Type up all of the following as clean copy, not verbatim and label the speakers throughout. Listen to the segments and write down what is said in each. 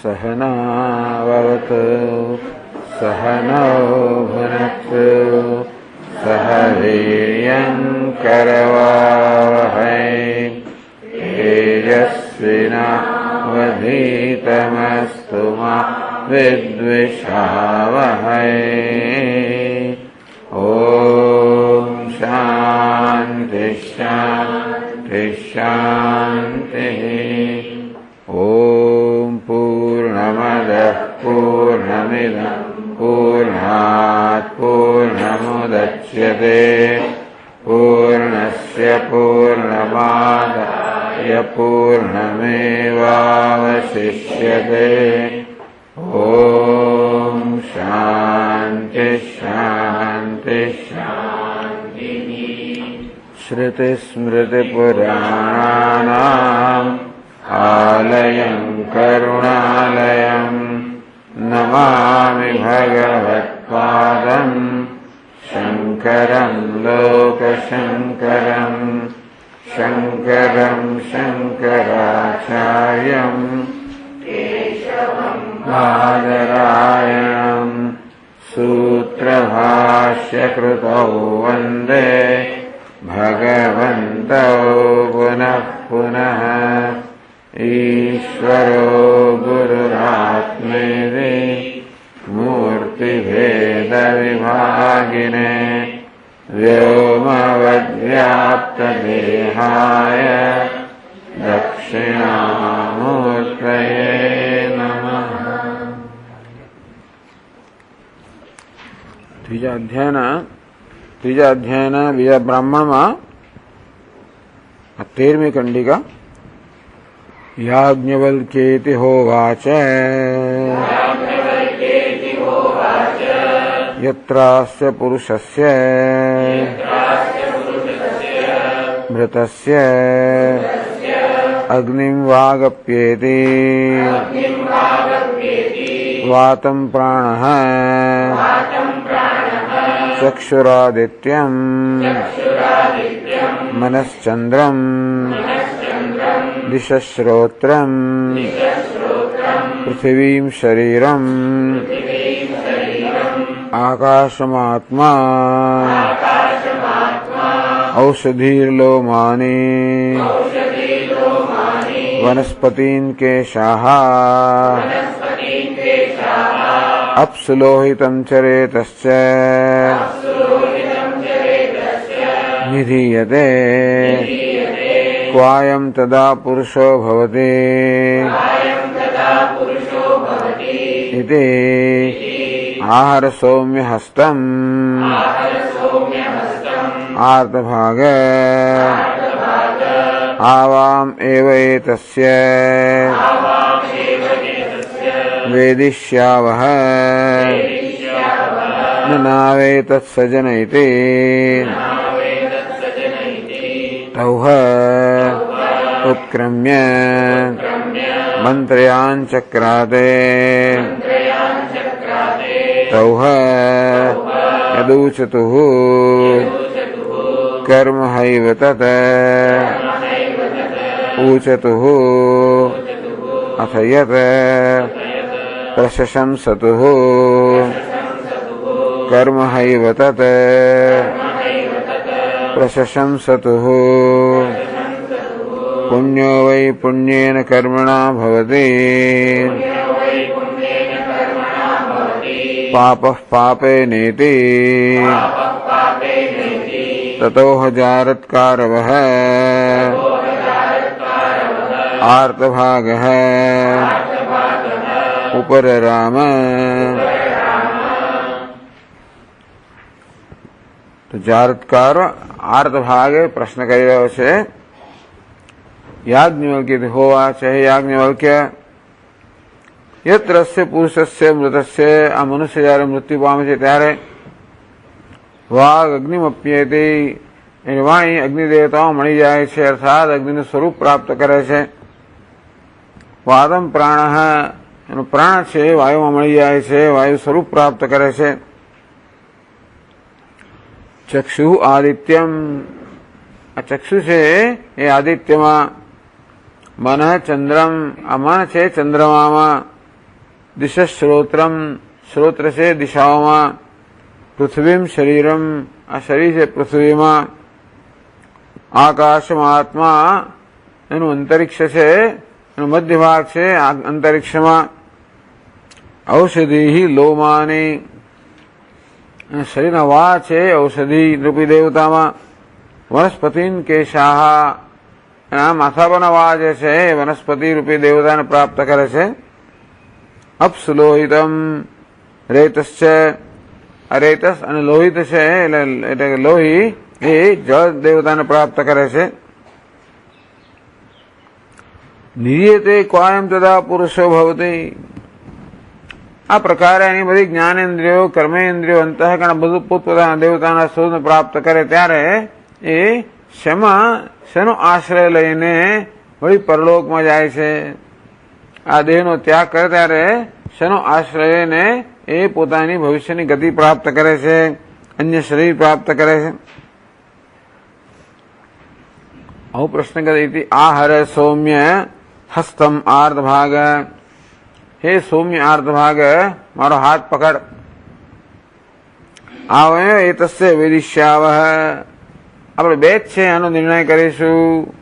Speaker 1: सहनावतु सहनौ भुनक्तु सह वीर्यं करवावहै तेजस्विनावधीतमस्तु मा विद्विषावहै। ॐ शान्ति शान्ति शान्तिः। पूर्णमदः पूर्णमिदं पूर्णात् पूर्णमुदच्यते पूर्णस्य पूर्णमादाय पूर्णमेवावशिष्यते। ॐ शान्ति शान्ति शान्तिः। श्रुतिस्मृतिपुराणानाम् आलयं करुणालयं नमामि भगवत्पादं शङ्करं लोकशङ्करं शङ्करं शङ्कराचार्यं केशवं बादरायणं सूत्रभाष्यकृतौ वन्दे भगवन्तौ पुनः पुनः। ईश्वरो गुरुरात्मेति मूर्तिभेदविभागिने व्योमवद्व्याप्तदेहाय दक्षिणामूर्तये नमः। ત્રીજા અધ્યાયના બીજા બ્રાહ્મણમાં 13મી કંડિકા याज्ञवल्क्येति होवाच यत्रास्य पुरुषस्य मृतस्य अग्निं वागप्येति वातं प्राणः चक्षुरादित्यं मनश्चन्द्रम् दिशश्रोत्रं पृथिवीं शरीरम् आकाशमात्मा औषधीर्लोमानि वनस्पतीन् केशाः अप्सुलोहितं चरेतश्च निधीयते क्वायं तदा पुरुषो भवति इति आहर सौम्य हस्तम् आर्तभाग आवाम एव एतस्य वेदिष्यावः न नावेतत्सजन इति तौह उत्क्रम्य मन्त्रयान् चक्राते तौह यदूचतुः कर्म हैव तत् ऊचतुः अथ यत् प्रशंसतुः कर्म हैव तत् प्रशंसतुः पुण्यो वै पुण्येन कर्मणा भवति पापः पापेनेति ततोह जारत्कारवः आर्तभागः उपरराम। तो जारत्कार आर्तभाग प्रश्न કરી રહ્યો છે याज्ञवल्क्य होवाच याज्ञवल्क्य यत्रस्य पुरुषस्य मृतस्य आ मनुष्य જ્યારે મૃત્યુ પામે છે ત્યારે વાગ અગ્નિમપ્યેતિ એની વાણી અગ્નિ દેવતાઓ મળી જાય છે અર્થાત અગ્નિનું સ્વરૂપ પ્રાપ્ત કરે છે વાદમ પ્રાણ, એનો પ્રાણ છે વાયુમાં મળી જાય છે, વાયુ સ્વરૂપ પ્રાપ્ત કરે છે. ચક્ષુ આદિત્યમ, આ ચક્ષુ છે એ આદિત્યમાં. મન ચંદ્રમ, આ મન છે ચંદ્રમામાં. દિશ શ્રોત્રમ, શ્રોત્ર છે દિશાઓમાં. પૃથ્વીમ શરીરમ, આ શરીર છે પૃથ્વીમાં. આકાશમાત્મા, એનું અંતરિક્ષ છે, એનો મધ્ય ભાગ છે અંતરિક્ષમાં. ઔષધિ લોમાની, શરીરના વા છે ઔષધિ રૂપી દેવતામાં. વનસ્પતિન કેશાહ, આ માથા પરના વા જે છે એ વનસ્પતિ રૂપી દેવતાને પ્રાપ્ત કરે છે. અપ્સુલોહિતમ, રેતસ છે, આ રેતસ અને લોહિત છે એટલે કે લોહી એ જળ દેવતાને પ્રાપ્ત કરે છે. નિયતે ક્વાયમ તથા પુરુષો ભવતી, આ પ્રકારે એની બધી જ્ઞાનેન્દ્રિયો કર્મેન્દ્રિયો અંતઃકરણ બધું પોતપોતાના દેવતાના સ્વરૂપને પ્રાપ્ત કરે ત્યારે એ શેનો આશ્રય લઈને વળી પરલોકમાં જાય છે. આ દેહનો ત્યાગ કરે ત્યારે શેનો આશ્રય લઈને એ પોતાની ભવિષ્યની ગતિ પ્રાપ્ત કરે છે, અન્ય શરીર પ્રાપ્ત કરે છે. આવો પ્રશ્ન કરે. આહર સૌમ્ય હસ્તમ આર્ધ ભાગ, હે સૌમ્ય આર્ધ ભાગ મારો હાથ પકડ. આવે એ તસ્ય વેદિષ્યાવ, આપણે બે જ છે આનો નિર્ણય કરીશું.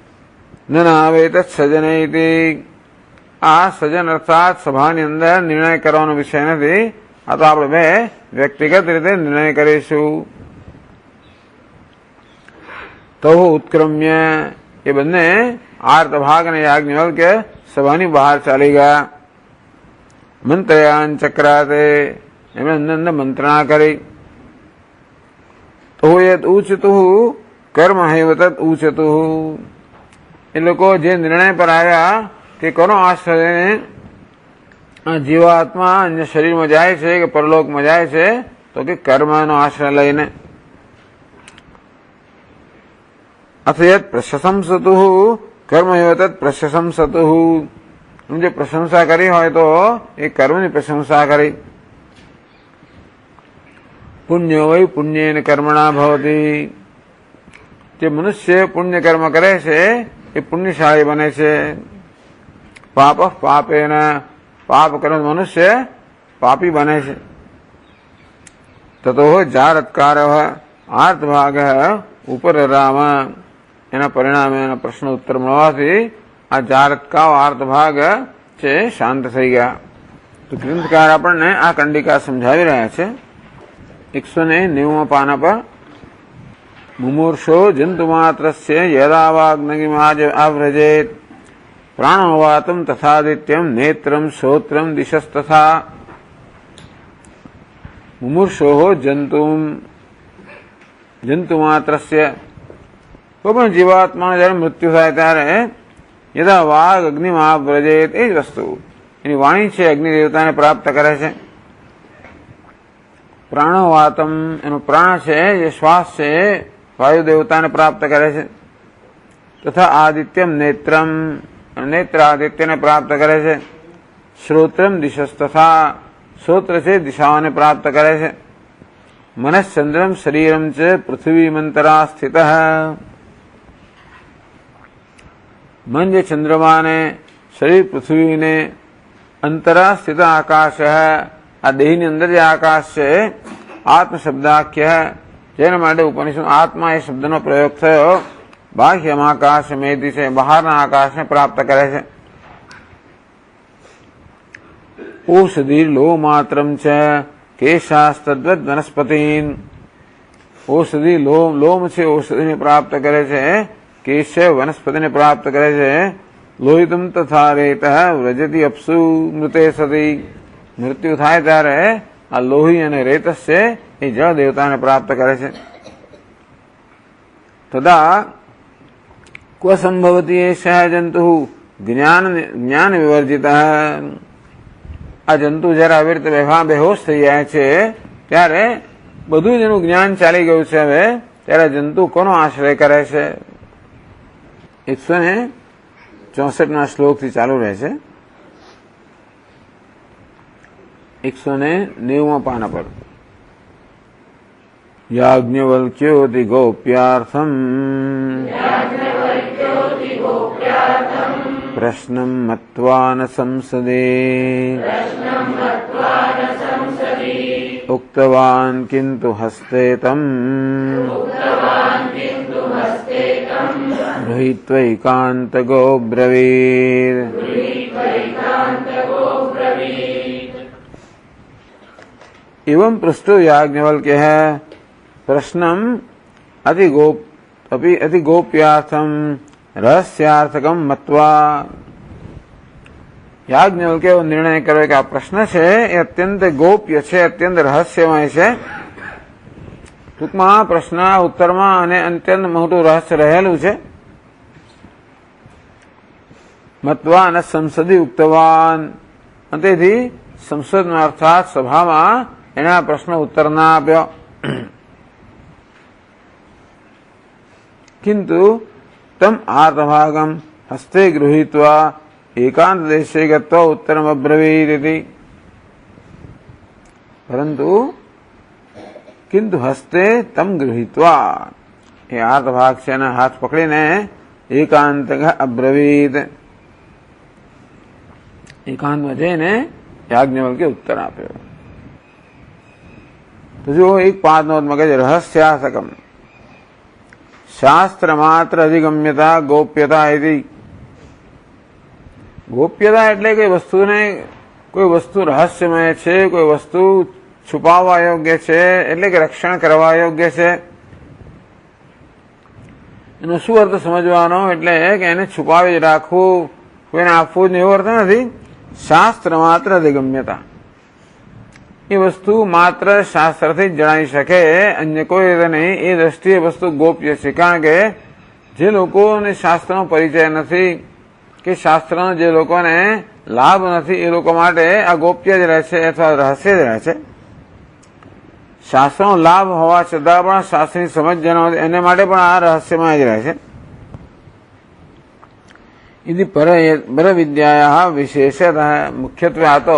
Speaker 1: ન આવે તત્ સજન, આ સજન અર્થાત સભાની અંદર નિર્ણય કરવાનો વિષય નથી. આ તો આપણે બે વ્યક્તિગત રીતે નિર્ણય કરીશું. તો ઉત્ક્રમ્ય, એ બંને આર્ત ભાગ અને યાજ્ઞવલ્ક્ય સભાની બહાર ચાલી ગયા. મંત્રયાન ચક્રાતે, એમણે અંદર મંત્રણા કરી. તો યદ ઉચતું કર્મ હૈવ તદ ઉચતું, એ લોકો જે નિર્ણય પર આવ્યા કે કોનો આશ્રય જીવાત્મા અન્ય શરીરમાં જાય છે કે પરલોકમાં જાય છે, તો કે કર્મનો આશ્રય લઈને. અથ યદ પ્રશંસતુ કર્મ એવ તદ પ્રશંસતુ, જે પ્રશંસા કરી હોય તો એ કર્મની પ્રશંસા કરી. પુણ્યો વૈ પુણ્યેન કર્મણા ભવતી, જે મનુષ્ય પુણ્ય કર્મ કરે છે એ પુણ્યશાળી બને છે. પાપ પાપેન, પાપ કરે મનુષ્ય પાપી બને છે. તતો જારત્કાર આર્ત ભાગ ઉપર રામ, એના પરિણામે એના પ્રશ્ન ઉત્તર મળવાથી આ જારત્કાવ આર્ત ભાગ છે શાંત થઈ ગયા. તો ગ્રંથકાર આપણને આ કંડિકા સમજાવી રહ્યા છે. 190 પાના પર મુમૂર્ષો જંતુ માત્રસ્ય યદા વાગ્નગિમાજ આવ્રજેત પ્રાણોવાતમ તથાદિત્યમ નેત્રમ શ્રોત્રમ દિશસ્તથા. મુમૂર્ષો જંતુ માત્રસ્ય, કોઈ પણ જીવાત્માને જયારે મૃત્યુ થાય ત્યારે યદા વાઘ અગ્નિમાં વ્રજેત, એ જ વસ્તુ એની વાણી છે અગ્નિ દેવતાને પ્રાપ્ત કરે છે. પ્રાણોવાતમ, એનો પ્રાણ છે જે શ્વાસ છે વાયુ દેવતાને પ્રાપ્ત કરે છે. તથા આદિત્યમ નેત્રમ, નેત્ર આદિત્યને પ્રાપ્ત કરે છે. શ્રોત્રમ દિશસ્તથા, શ્રોત્ર છે દિશાઓને પ્રાપ્ત કરે છે. મનશ્ચંદ્રમ શરીરમ ચ પૃથ્વીમંતરા સ્થિત, મન જે ચંદ્રમાને, શરીર પૃથ્વીને, અંતરા સ્થિત આકાશ, આ દેહની અંદર જે આકાશ છે, આત્મ શબ્દાખ્ય, જેના માટે ઉપનિષદ આત્મા એ શબ્દનો પ્રયોગ થયો. બાહ્યમ આકાશ મેદી છે, બહારના આકાશને પ્રાપ્ત કરે છે. ઔષધિ લો માત્રમ છે કેશાસ્તદ્વદ વનસ્પતિન, ઔષધિ લોમ છે ઔષધિને પ્રાપ્ત કરે છે, કેશ વનસ્પતિને પ્રાપ્ત કરે છે. લોહિતમ તથા રેત વ્રજતી અપ્સુ મૃતે સતી, મૃત્યુ થાય ત્યારે આ લોહી અને રેતસ છે એ જળ દેવતાને પ્રાપ્ત કરે છે. તદા ક્વ સંભવતી એષ જંતુ જ્ઞાન વિવર્જિત, આ જંતુ જયારે આવી રીતે બેહોશ થઈ જાય છે ત્યારે બધું જ એનું જ્ઞાન ચાલી ગયું છે. હવે ત્યારે જંતુ કોનો આશ્રય કરે છે? 164 શ્લોકથી ચાલુ રહે છે. 190 પાના પર યાજ્ઞવલ્ક્યોતિ ગોપ્યાર્થમ પ્રશ્નમ મત્વા ન સંસદે ઉક્તવાન કિંતુ હસ્તે તમ ગૃહીત્વૈકાંતગો બ્રવીર. एवं पृष्ठो याज्ञवल्क्य है प्रश्नम अति गोप्यार्थम रहस्यार्थकम मत्वा. યાજ્ઞવલ્કે એવો નિર્ણય કર્યો કે આ પ્રશ્ન છે એ અત્યંત ગોપ્ય છે, અત્યંત રહસ્યમય છે. ટૂંકમાં પ્રશ્ન ઉત્તરમાં અને અત્યંત મોટું રહસ્ય રહેલું છે. મત્વા અને સંસદી ઉક્તવાન, તેથી સંસદમાં અર્થાત સભામાં એના પ્રશ્ન ઉત્તર ના આપ્યો. કિંતુ તમ આર્તભાગમ હસ્તે ગૃહીત્વા એકાંત દેશે ગત્વા ઉત્તરમ અબ્રવીત. પરંતુ કિંતુ હસ્તે તમ ગૃહીત્વા, એ આર્તભાગ છે એના હાથ પકડીને એકાંત અબ્રવીત, એકાંતમાં જઈને યાજ્ઞવલ્કે ઉત્તર આપ્યો. તો જો એક 5 કહે છે રહસ્યાસકમ શાસ્ત્ર માત્ર અધિગમ્યતા ગોપ્યતા. ગોપ્યતા એટલે કોઈ વસ્તુ રહસ્યમય છે, કોઈ વસ્તુ છુપાવવા યોગ્ય છે, એટલે કે રક્ષણ કરવા યોગ્ય છે. એનો શું અર્થ સમજવાનો? એટલે કે એને છુપાવી જ રાખવું, કોઈને આપવું જ એવો અર્થ નથી. શાસ્ત્ર માત્ર અધિગમ્યતા, એ વસ્તુ માત્ર શાસ્ત્રથી જ જણાવી શકે, અન્ય કોઈ રીતે નહીં. એ દ્રષ્ટિએ વસ્તુ ગોપ્ય છે. કારણ કે જે લોકોને શાસ્ત્રનો પરિચય નથી કે શાસ્ત્રનો જે લોકોને લાભ નથી, એ લોકો માટે આ ગોપ્ય જ રહે છે અથવા રહસ્ય જ રહે છે. શાસ્ત્રનો લાભ હોવા છતાં પણ શાસ્ત્રની સમજ જેના એને માટે પણ આ રહસ્યમાં જ રહે છે. इति परविद्यायाः विशेषतः, मुख्यत्वे आ तो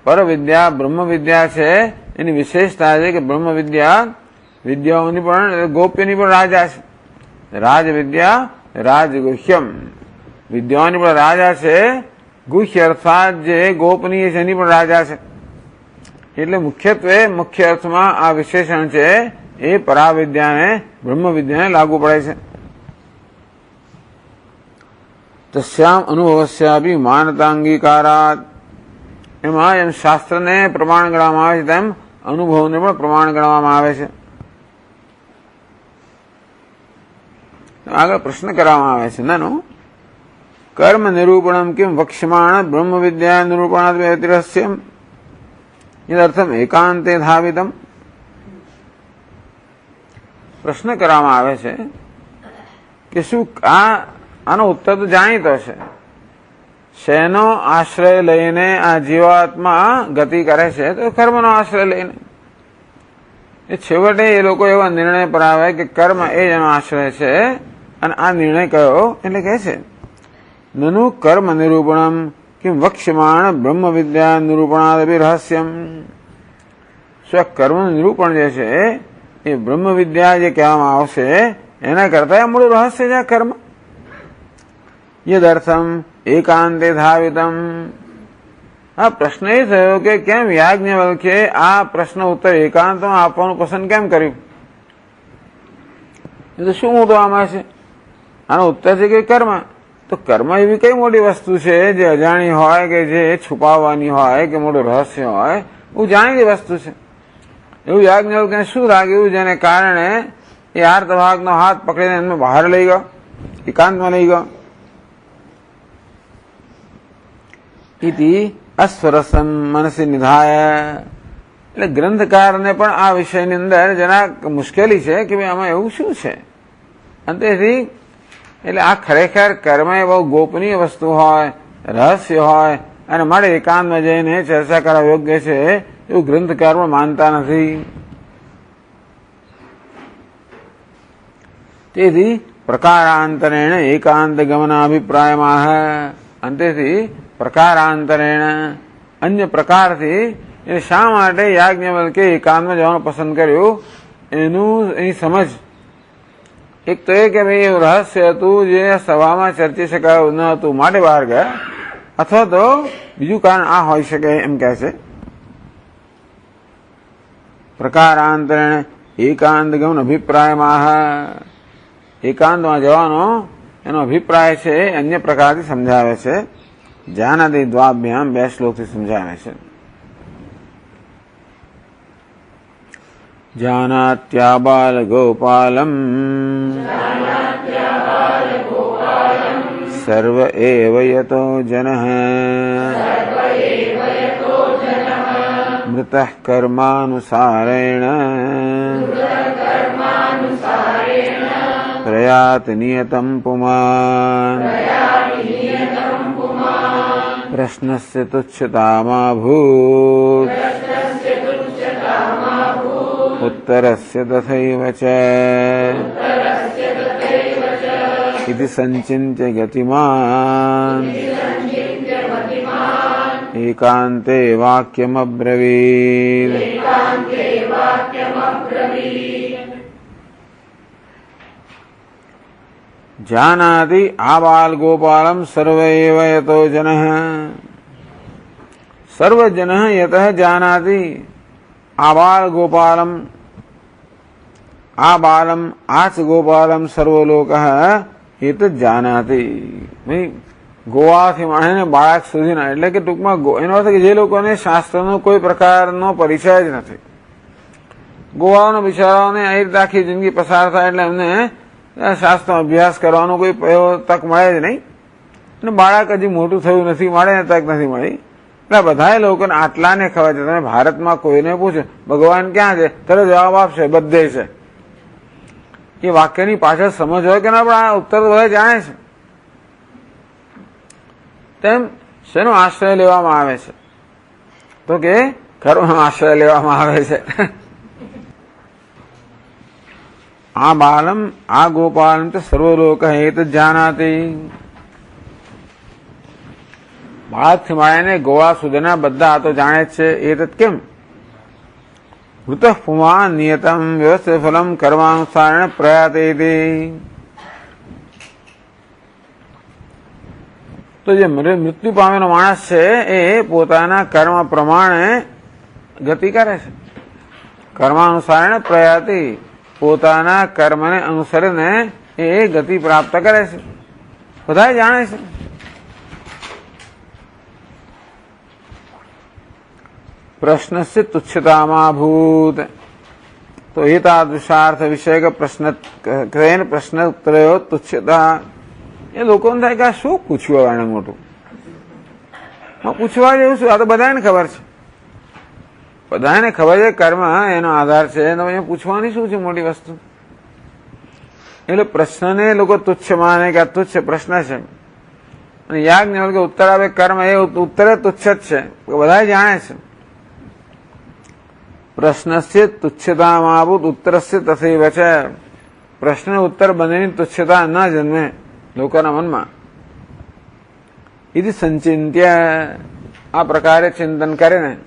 Speaker 1: परविद्या ब्रह्म विद्या છે એની વિશેષતા છે કે બ્રહ્મ વિદ્યા વિદ્યાઓની પણ ગોપ્યની પણ રાજા છે. રાજ વિદ્યા રાજગુહ્યમ, વિદ્યાઓની પણ રાજા છે. ગુહ્ય અર્થાત જે ગોપનીય છે એની પણ રાજા છે. એટલે મુખ્યત્વે મુખ્ય અર્થમાં આ વિશેષણ છે એ પરાવિદ્યાને બ્રહ્મ વિદ્યાને લાગુ પડે છે. તસ્યામ અનુભવસ્યાપી માનતાંગીકારાત, એમાં એમ શાસ્ત્રને પ્રમાણ ગણવામાં આવે છે તેમ અનુભવને પણ પ્રમાણ ગણવામાં આવે છે. આગળ પ્રશ્ન કરવામાં આવે છે નાનો, કર્મ નિરૂપણમ કિમ વક્ષ્યમાણ બ્રહ્મ વિદ્યા નિરૂપણાદ વ્યતિરસ્યમ યદર્થમ એકાંતે ધાવિતમ. પ્રશ્ન કરવામાં આવે છે કે શું આનો ઉત્તર તો જાણીતો છે. શેનો આશ્રય લઈને આ જીવાત્મા ગતિ કરે છે? તો કર્મનો આશ્રય લઈને. એ છેવટે એ લોકો એવા નિર્ણય પર આવે કે કર્મ એ જ એનો આશ્રય છે. અને આ નિર્ણય કયો? એટલે કહે છે નનુ કર્મ નિરૂપણમ કિમ વક્ષ્યમાણ બ્રહ્મ વિદ્યા નિરૂપણાદપી રહસ્યમ. શું કર્મનું નિરૂપણ જે છે એ બ્રહ્મ વિદ્યા જે કહેવામાં આવશે એના કરતા મૂળ રહસ્ય છે આ કર્મ. યદર્થમ એકાંતે ધાવિતમ. આ પ્રશ્ન એ થયો કે કેમ યાજ્ઞવલ્કે આ પ્રશ્ન ઉત્તર એકાંતમાં આપવાનું પસંદ કેમ કર્યું? એ તો શું મોટું આમાં છે? આનો ઉત્તર છે કે કર્મ. તો કર્મ એવી કઈ મોટી વસ્તુ છે જે અજાણી હોય કે જે છુપાવવાની હોય કે મોટું રહસ્ય હોય? એવું જાણીતી વસ્તુ છે. એવું યાજ્ઞવલ્કને શું લાગ્યું જેને કારણે એ આર્તભાગનો હાથ પકડીને એમને બહાર લઈ ગયો, એકાંતમાં લઈ ગયો. ઇતિ અસ્વરસમ મનસી નિધાય. એટલે ગ્રંથકારને પણ આ વિષયની અંદર જરાક મુશ્કેલી છે કે ભાઈ આમાં એવું શું છે. અંતેથી એટલે આ ખરેખર કર્મ એ બહુ ગોપનીય વસ્તુ હોય, રહસ્ય હોય અને મારે એકાંતમાં જઈને ચર્ચા કરવા યોગ્ય છે એવું ગ્રંથકાર પણ માનતા નથી. તેથી પ્રકારાંતરેણ એકાંત ગમનાભિપ્રાયમાં. અંતેથી પ્રકારાંતરેણ અન્ય પ્રકારથી એ શા માટે યાજ્ઞવલ્કે એકાંતમાં જવાનું પસંદ કર્યું એની સમજ એક તો એ કે ભાઈ એવું રહસ્ય હતું જે સભામાં ચર્ચી શકાયું ન હતું માટે બહાર ગયા, અથવા તો બીજું કારણ આ હોઈ શકે એમ કહે છે. પ્રકારાંતરેણ એકાંત ગમન અભિપ્રાયમાં, એકાંતમાં જવાનો એનો અભિપ્રાય છે અન્ય પ્રકારથી સમજાવે છે. જાનાદિ દ્વાભ્યામ 2 શ્લોકથી સમજાવે છે. જાનાત્યા બાલ ગોપાલમ સર્વ એવ યતો જનઃ મૃતઃ કર્માનુસારેણ પ્રયાતિ નિયતં પુમાન પ્રશ્નસ્ય તુચ્છતામાભૂત ઉત્તરસ્ય તથૈવ ચ ઇતિ સંચિન્ત્ય ગતિમાન એકાંતે વાક્યમબ્રવીદ. જાનાતિ આબાલ ગોપાલમ સર્વ એવ યતો જનઃ, સર્વ જનઃ યતઃ જાનાતિ આબાલ ગોપાલમ, આબાલમ આચ ગોપાલમ સર્વલોકઃ એત જાનાતિ. ગોવાથી માંડીને બાળક સુધીના, એટલે કે ટૂંકમાં એનો અર્થ કે જે લોકોને શાસ્ત્રનો કોઈ પ્રકારનો પરિચય જ નથી, ગોવાઓને બિચારાઓને એ રીતે આખી જિંદગી પસાર થાય એટલે એમને શાસ્ત્રનો અભ્યાસ કરવાનો કોઈ તક મળે જ નહીં, અને બાળક હજી મોટું થયું નથી મળે તક નથી મળી. એટલે બધા લોકોને આટલાને ખબર છે. તમે ભારતમાં કોઈને પૂછો ભગવાન ક્યાં છે, તરત જવાબ આપશે બધે છે. એ વાક્યની પાછળ સમજ હોય કે ના, પણ આ ઉત્તર બધા જાણે છે. તેમ શેનો આશ્રય લેવામાં આવે છે? તો કે કર્મનો આશ્રય લેવામાં આવે છે. આ બાલમ આ ગોપાલમ તો સર્વલોક હેત જાનાતિ. બાળકથી માંડીને ગોવા સુધીના બધા તો જાણે જ છે. એ તો કેમ? મૃતઃ પુમાન નિયતમ વ્યવસ્થિત ફલમ કર્માનુસારેણ પ્રયાતે. તો જે મૃત્યુ પામેલો માણસ છે એ પોતાના કર્મ પ્રમાણે ગતિ કરે છે. કર્માનુસારેણ પ્રયાતિ, પોતાના કર્મને અનુસરીને એ ગતિ પ્રાપ્ત કરે છે. બધા જાણે છે. પ્રશ્નસ્ય તુચ્છતામાભૂત. તો એતાદૃશાર્થ વિષયક પ્રશ્ન ઉત્તરયો તુચ્છતા. એ લોકોને થાય કે આ શું પૂછ્યું એને મોટું, પૂછવા જેવું શું? આ તો બધાને ખબર છે, બધાને ખબર છે કર્મ એનો આધાર છે, એને પૂછવાની શું છે મોટી વસ્તુ? એટલે પ્રશ્નને લોકો તુચ્છ માને કે આ તુચ્છ પ્રશ્ન છે. અને યાજ્ઞવલ્કે ઉત્તર આપે કર્મ એ ઉત્તરે તુચ્છ જ છે, બધા જાણે છે. પ્રશ્નસ્ય તુચ્છતામાભૂત ઉત્તરસ્ય તથૈવ ચ. પ્રશ્ન ઉત્તર બંનેની તુચ્છતા ન જન્મે લોકોના મનમાં. ઇતિ સંચિંત્ય, આ પ્રકારે ચિંતન કરીને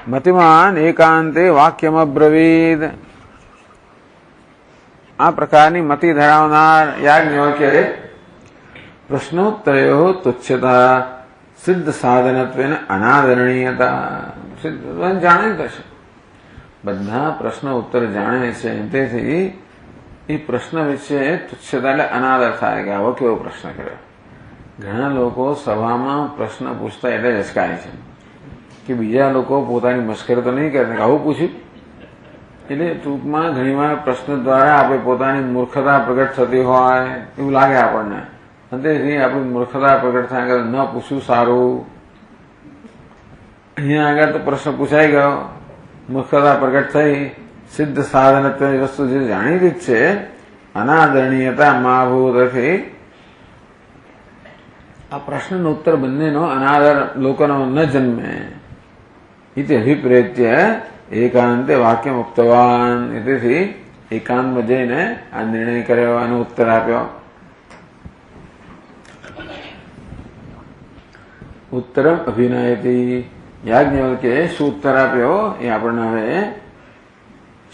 Speaker 1: મતિમાન એકાંતે વાક્યમબ્રવીદ. આ પ્રકારની મતિ ધરાવનાર યાજ્ઞવલ્કે પ્રશ્નોત્તરયો તુચ્છતા સિદ્ધ સાધનત્વેન અનાદરણીયતા. જાણે થશે, બધા પ્રશ્ન ઉત્તર જાણે છે, તેથી એ પ્રશ્ન વિશે તુચ્છતા એટલે અનાદર થાય કે આવો કેવો પ્રશ્ન કર્યો. ઘણા લોકો સભામાં પ્રશ્ન પૂછતા એટલે જ અચકાય છે કે બીજા લોકો પોતાની મશ્કરી તો નહીં કરે કે આવું પૂછ્યું. એટલે ટૂંકમાં ઘણીવાર પ્રશ્ન દ્વારા આપણે પોતાની મૂર્ખતા પ્રગટ થતી હોય એવું લાગે આપણને, અને તેથી આપણી મૂર્ખતા પ્રગટ થાય કે ન પૂછવું સારું. અહીંયા આગળ તો પ્રશ્ન પૂછાઈ ગયો, મૂર્ખતા પ્રગટ થઈ, સિદ્ધ સાધનત્વની વસ્તુ જે જાણીતી જ છે, અનાદરણીયતા માભૂતથી આ પ્રશ્નનો ઉત્તર બંનેનો અનાદર લોકોનો ન જન્મે. ઇતિ અભિપ્રેત્ય એકાંતે વાક્ય મુક્તવાન. તેથી એકાંતમાં જઈને આ નિર્ણય કર્યો અને ઉત્તર આપ્યો. ઉત્તરમ અભિનયતી, યાજ્ઞવલ્કે શું ઉત્તર આપ્યો એ આપણને હવે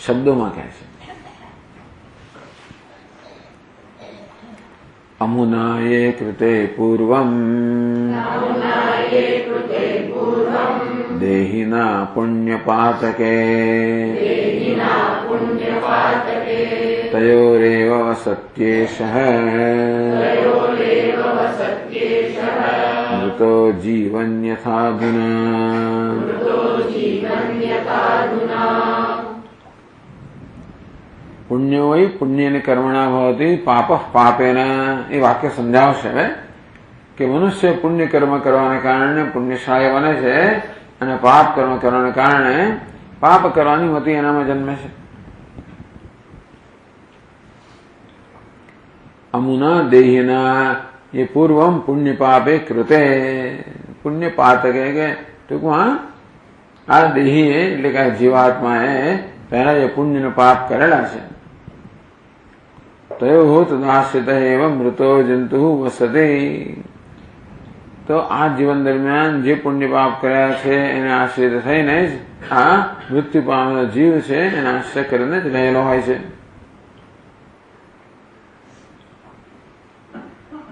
Speaker 1: શબ્દોમાં કહે છે. અમુનાયે કૃતે પૂર્વમ દેહિના પુણ્યપાતકે તયોરેવ વસત્યેષઃ મૃતો જીવન્યથાધુના. પુણ્યો વૈ પુણ્યને કર્મણા ભવતી પાપ પાપેન. એ વાક્ય સમજાવશે હવે કે મનુષ્ય પુણ્ય કર્મ કરવાને કારણે પુણ્યશાળી બને છે અને પાપ કર્મ કરવાને કારણે પાપ કરવાની મતિ એનામાં જન્મે છે. અમુના દેહિના એ પૂર્વમ પુણ્ય પાપે કૃતે. પુણ્ય પાતકે કે ટૂંકમાં આ દેહીએ એટલે કે જીવાત્માએ પહેલા જે પુણ્યનો પાપ કરેલા છે તયો તદાશ્રિત એવ મૃતો જંતુ વસતે. તો આ જીવન દરમિયાન જે પુણ્ય પાપ કર્યા છે એને આશ્રિત થઈને જ આ મૃત્યુ પામેલો જીવ છે એને આશ્રય કરીને જ રહેલો હોય છે.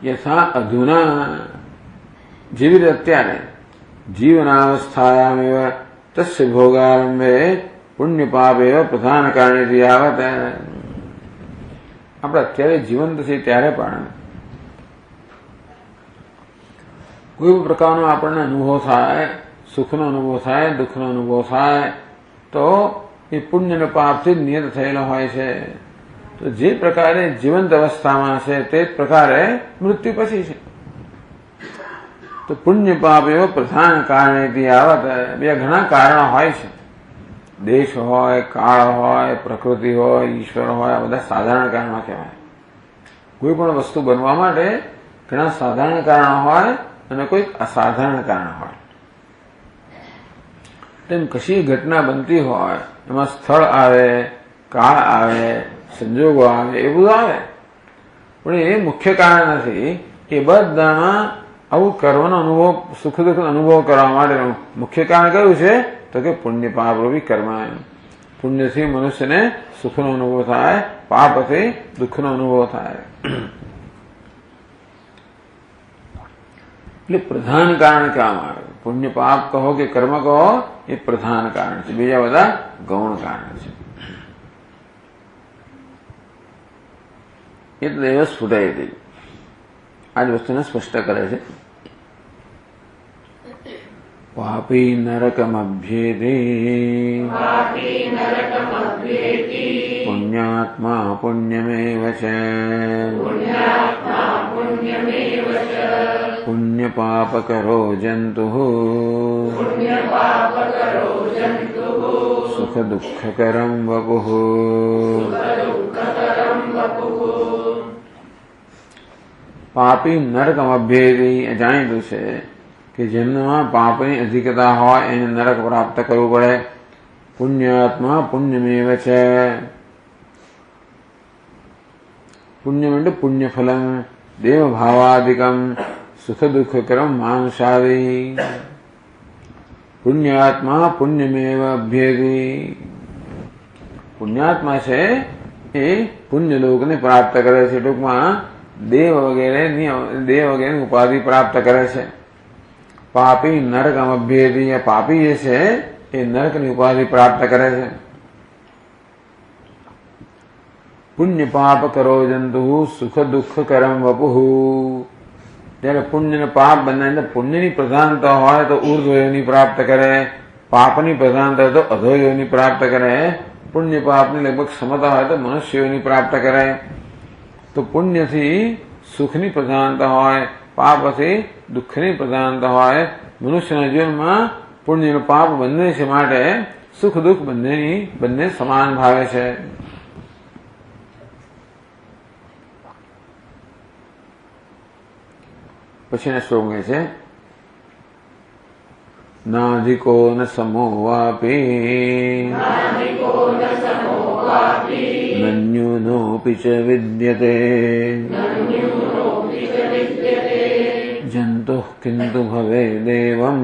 Speaker 1: યથા અધુના જેવી રીતે અત્યારે જીવનાવસ્થાયામેવ તસ્ય ભોગારંભે પુણ્ય પાપ એવ પ્રધાન કારણેથી આવત. આપણે અત્યારે જીવંત છીએ ત્યારે પણ કોઈ પણ પ્રકારનો આપણને અનુભવ થાય, સુખનો અનુભવ થાય, દુઃખનો અનુભવ થાય તો એ પુણ્ય અને પાપથી જ નિયત થયેલો હોય છે. તો જે પ્રકારે જીવંત અવસ્થામાં છે તે જ પ્રકારે મૃત્યુ પછી છે. તો પુણ્ય પાપ એવો પ્રધાન કારણેથી આવત. બે ઘણા કારણો હોય છે. દેશ હોય, કાળ હોય, પ્રકૃતિ હોય, ઈશ્વર હોય, આ બધા સાધારણ કારણો કહેવાય. કોઈ પણ વસ્તુ બનવા માટે ઘણા સાધારણ કારણો હોય અને કોઈક અસાધારણ કારણ હોય. તેમ કશી ઘટના બનતી હોય એમાં સ્થળ આવે, કાળ આવે, સંજોગો આવે, એ બધું આવે, પણ એ મુખ્ય કારણ નથી. એ બધામાં આવું કરવાનો અનુભવ, સુખ દુઃખનો અનુભવ કરવા માટેનું મુખ્ય કારણ કયું છે તો કે પુણ્ય પાપ રૂપી કર્મ. પુણ્યથી મનુષ્યને સુખનો અનુભવ થાય, પાપથી દુઃખનો અનુભવ થાય. એટલે પ્રધાન કારણ કહેવામાં આવે. પુણ્ય પાપ કહો કે કર્મ કહો એ પ્રધાન કારણ છે, બીજા બધા ગૌણ કારણ છે. એટલે એ સ્ફુટાય આ જ વસ્તુને સ્પષ્ટ કરે છે. પાપી નરકમભ્યેતિ પુણ્યાત્મા પુણ્યમેવ છે. પુણ્ય પાપ કરો જંતુ સુખ દુઃખ કરમ વપુઃ. પાપી નરકમભ્યેતિ જાણીતું છે કે જેમનામાં પાપની અધિકતા હોય એને નરક પ્રાપ્ત કરવું પડે. પુણ્યાત્મા પુણ્યમેવ છે. પુણ્યમ એટલે પુણ્યફલમ દેવભાવાદિકમ સુખ દુઃખ કરમ માંસાદી. પુણ્યાત્મા પુણ્યમેવ અભ્યેતિ. પુણ્યાત્મા છે એ પુણ્યલોકને પ્રાપ્ત કરે છે. ટૂંકમાં દેવ વગેરેની ઉપાધિ પ્રાપ્ત કરે છે. પાપી નરકમ અભ્યેતિ. પાપી જે છે એ નરકની ઉપાધિ પ્રાપ્ત કરે છે. પુણ્ય પાપ કરો જંતુ સુખ દુઃખ કરમ વપુઃ. જયારે પુણ્ય ને પાપ બંને પુણ્યની પ્રધાનતા હોય તો ઉર્ધ્વયોની પ્રાપ્ત કરે, પાપની પ્રધાનતા હોય તો અધોયોની પ્રાપ્ત કરે, પુણ્ય પાપની લગભગ સમતા હોય તો મનુષ્યોની પ્રાપ્ત કરે. તો પુણ્યથી સુખની પ્રધાનતા હોય, પાપથી દુઃખની પ્રધાનતા હોય. મનુષ્યના જીવનમાં પુણ્ય અને પાપ બંને છે, માટે સુખ દુઃખ બંને સમાન ભાવે છે. પછીના શ્લોક છે નાધિકો ન સમો વાપી નન્યુનોપિ ચ વિદ્યતે जन्तुः किन्तु भवेदेवम्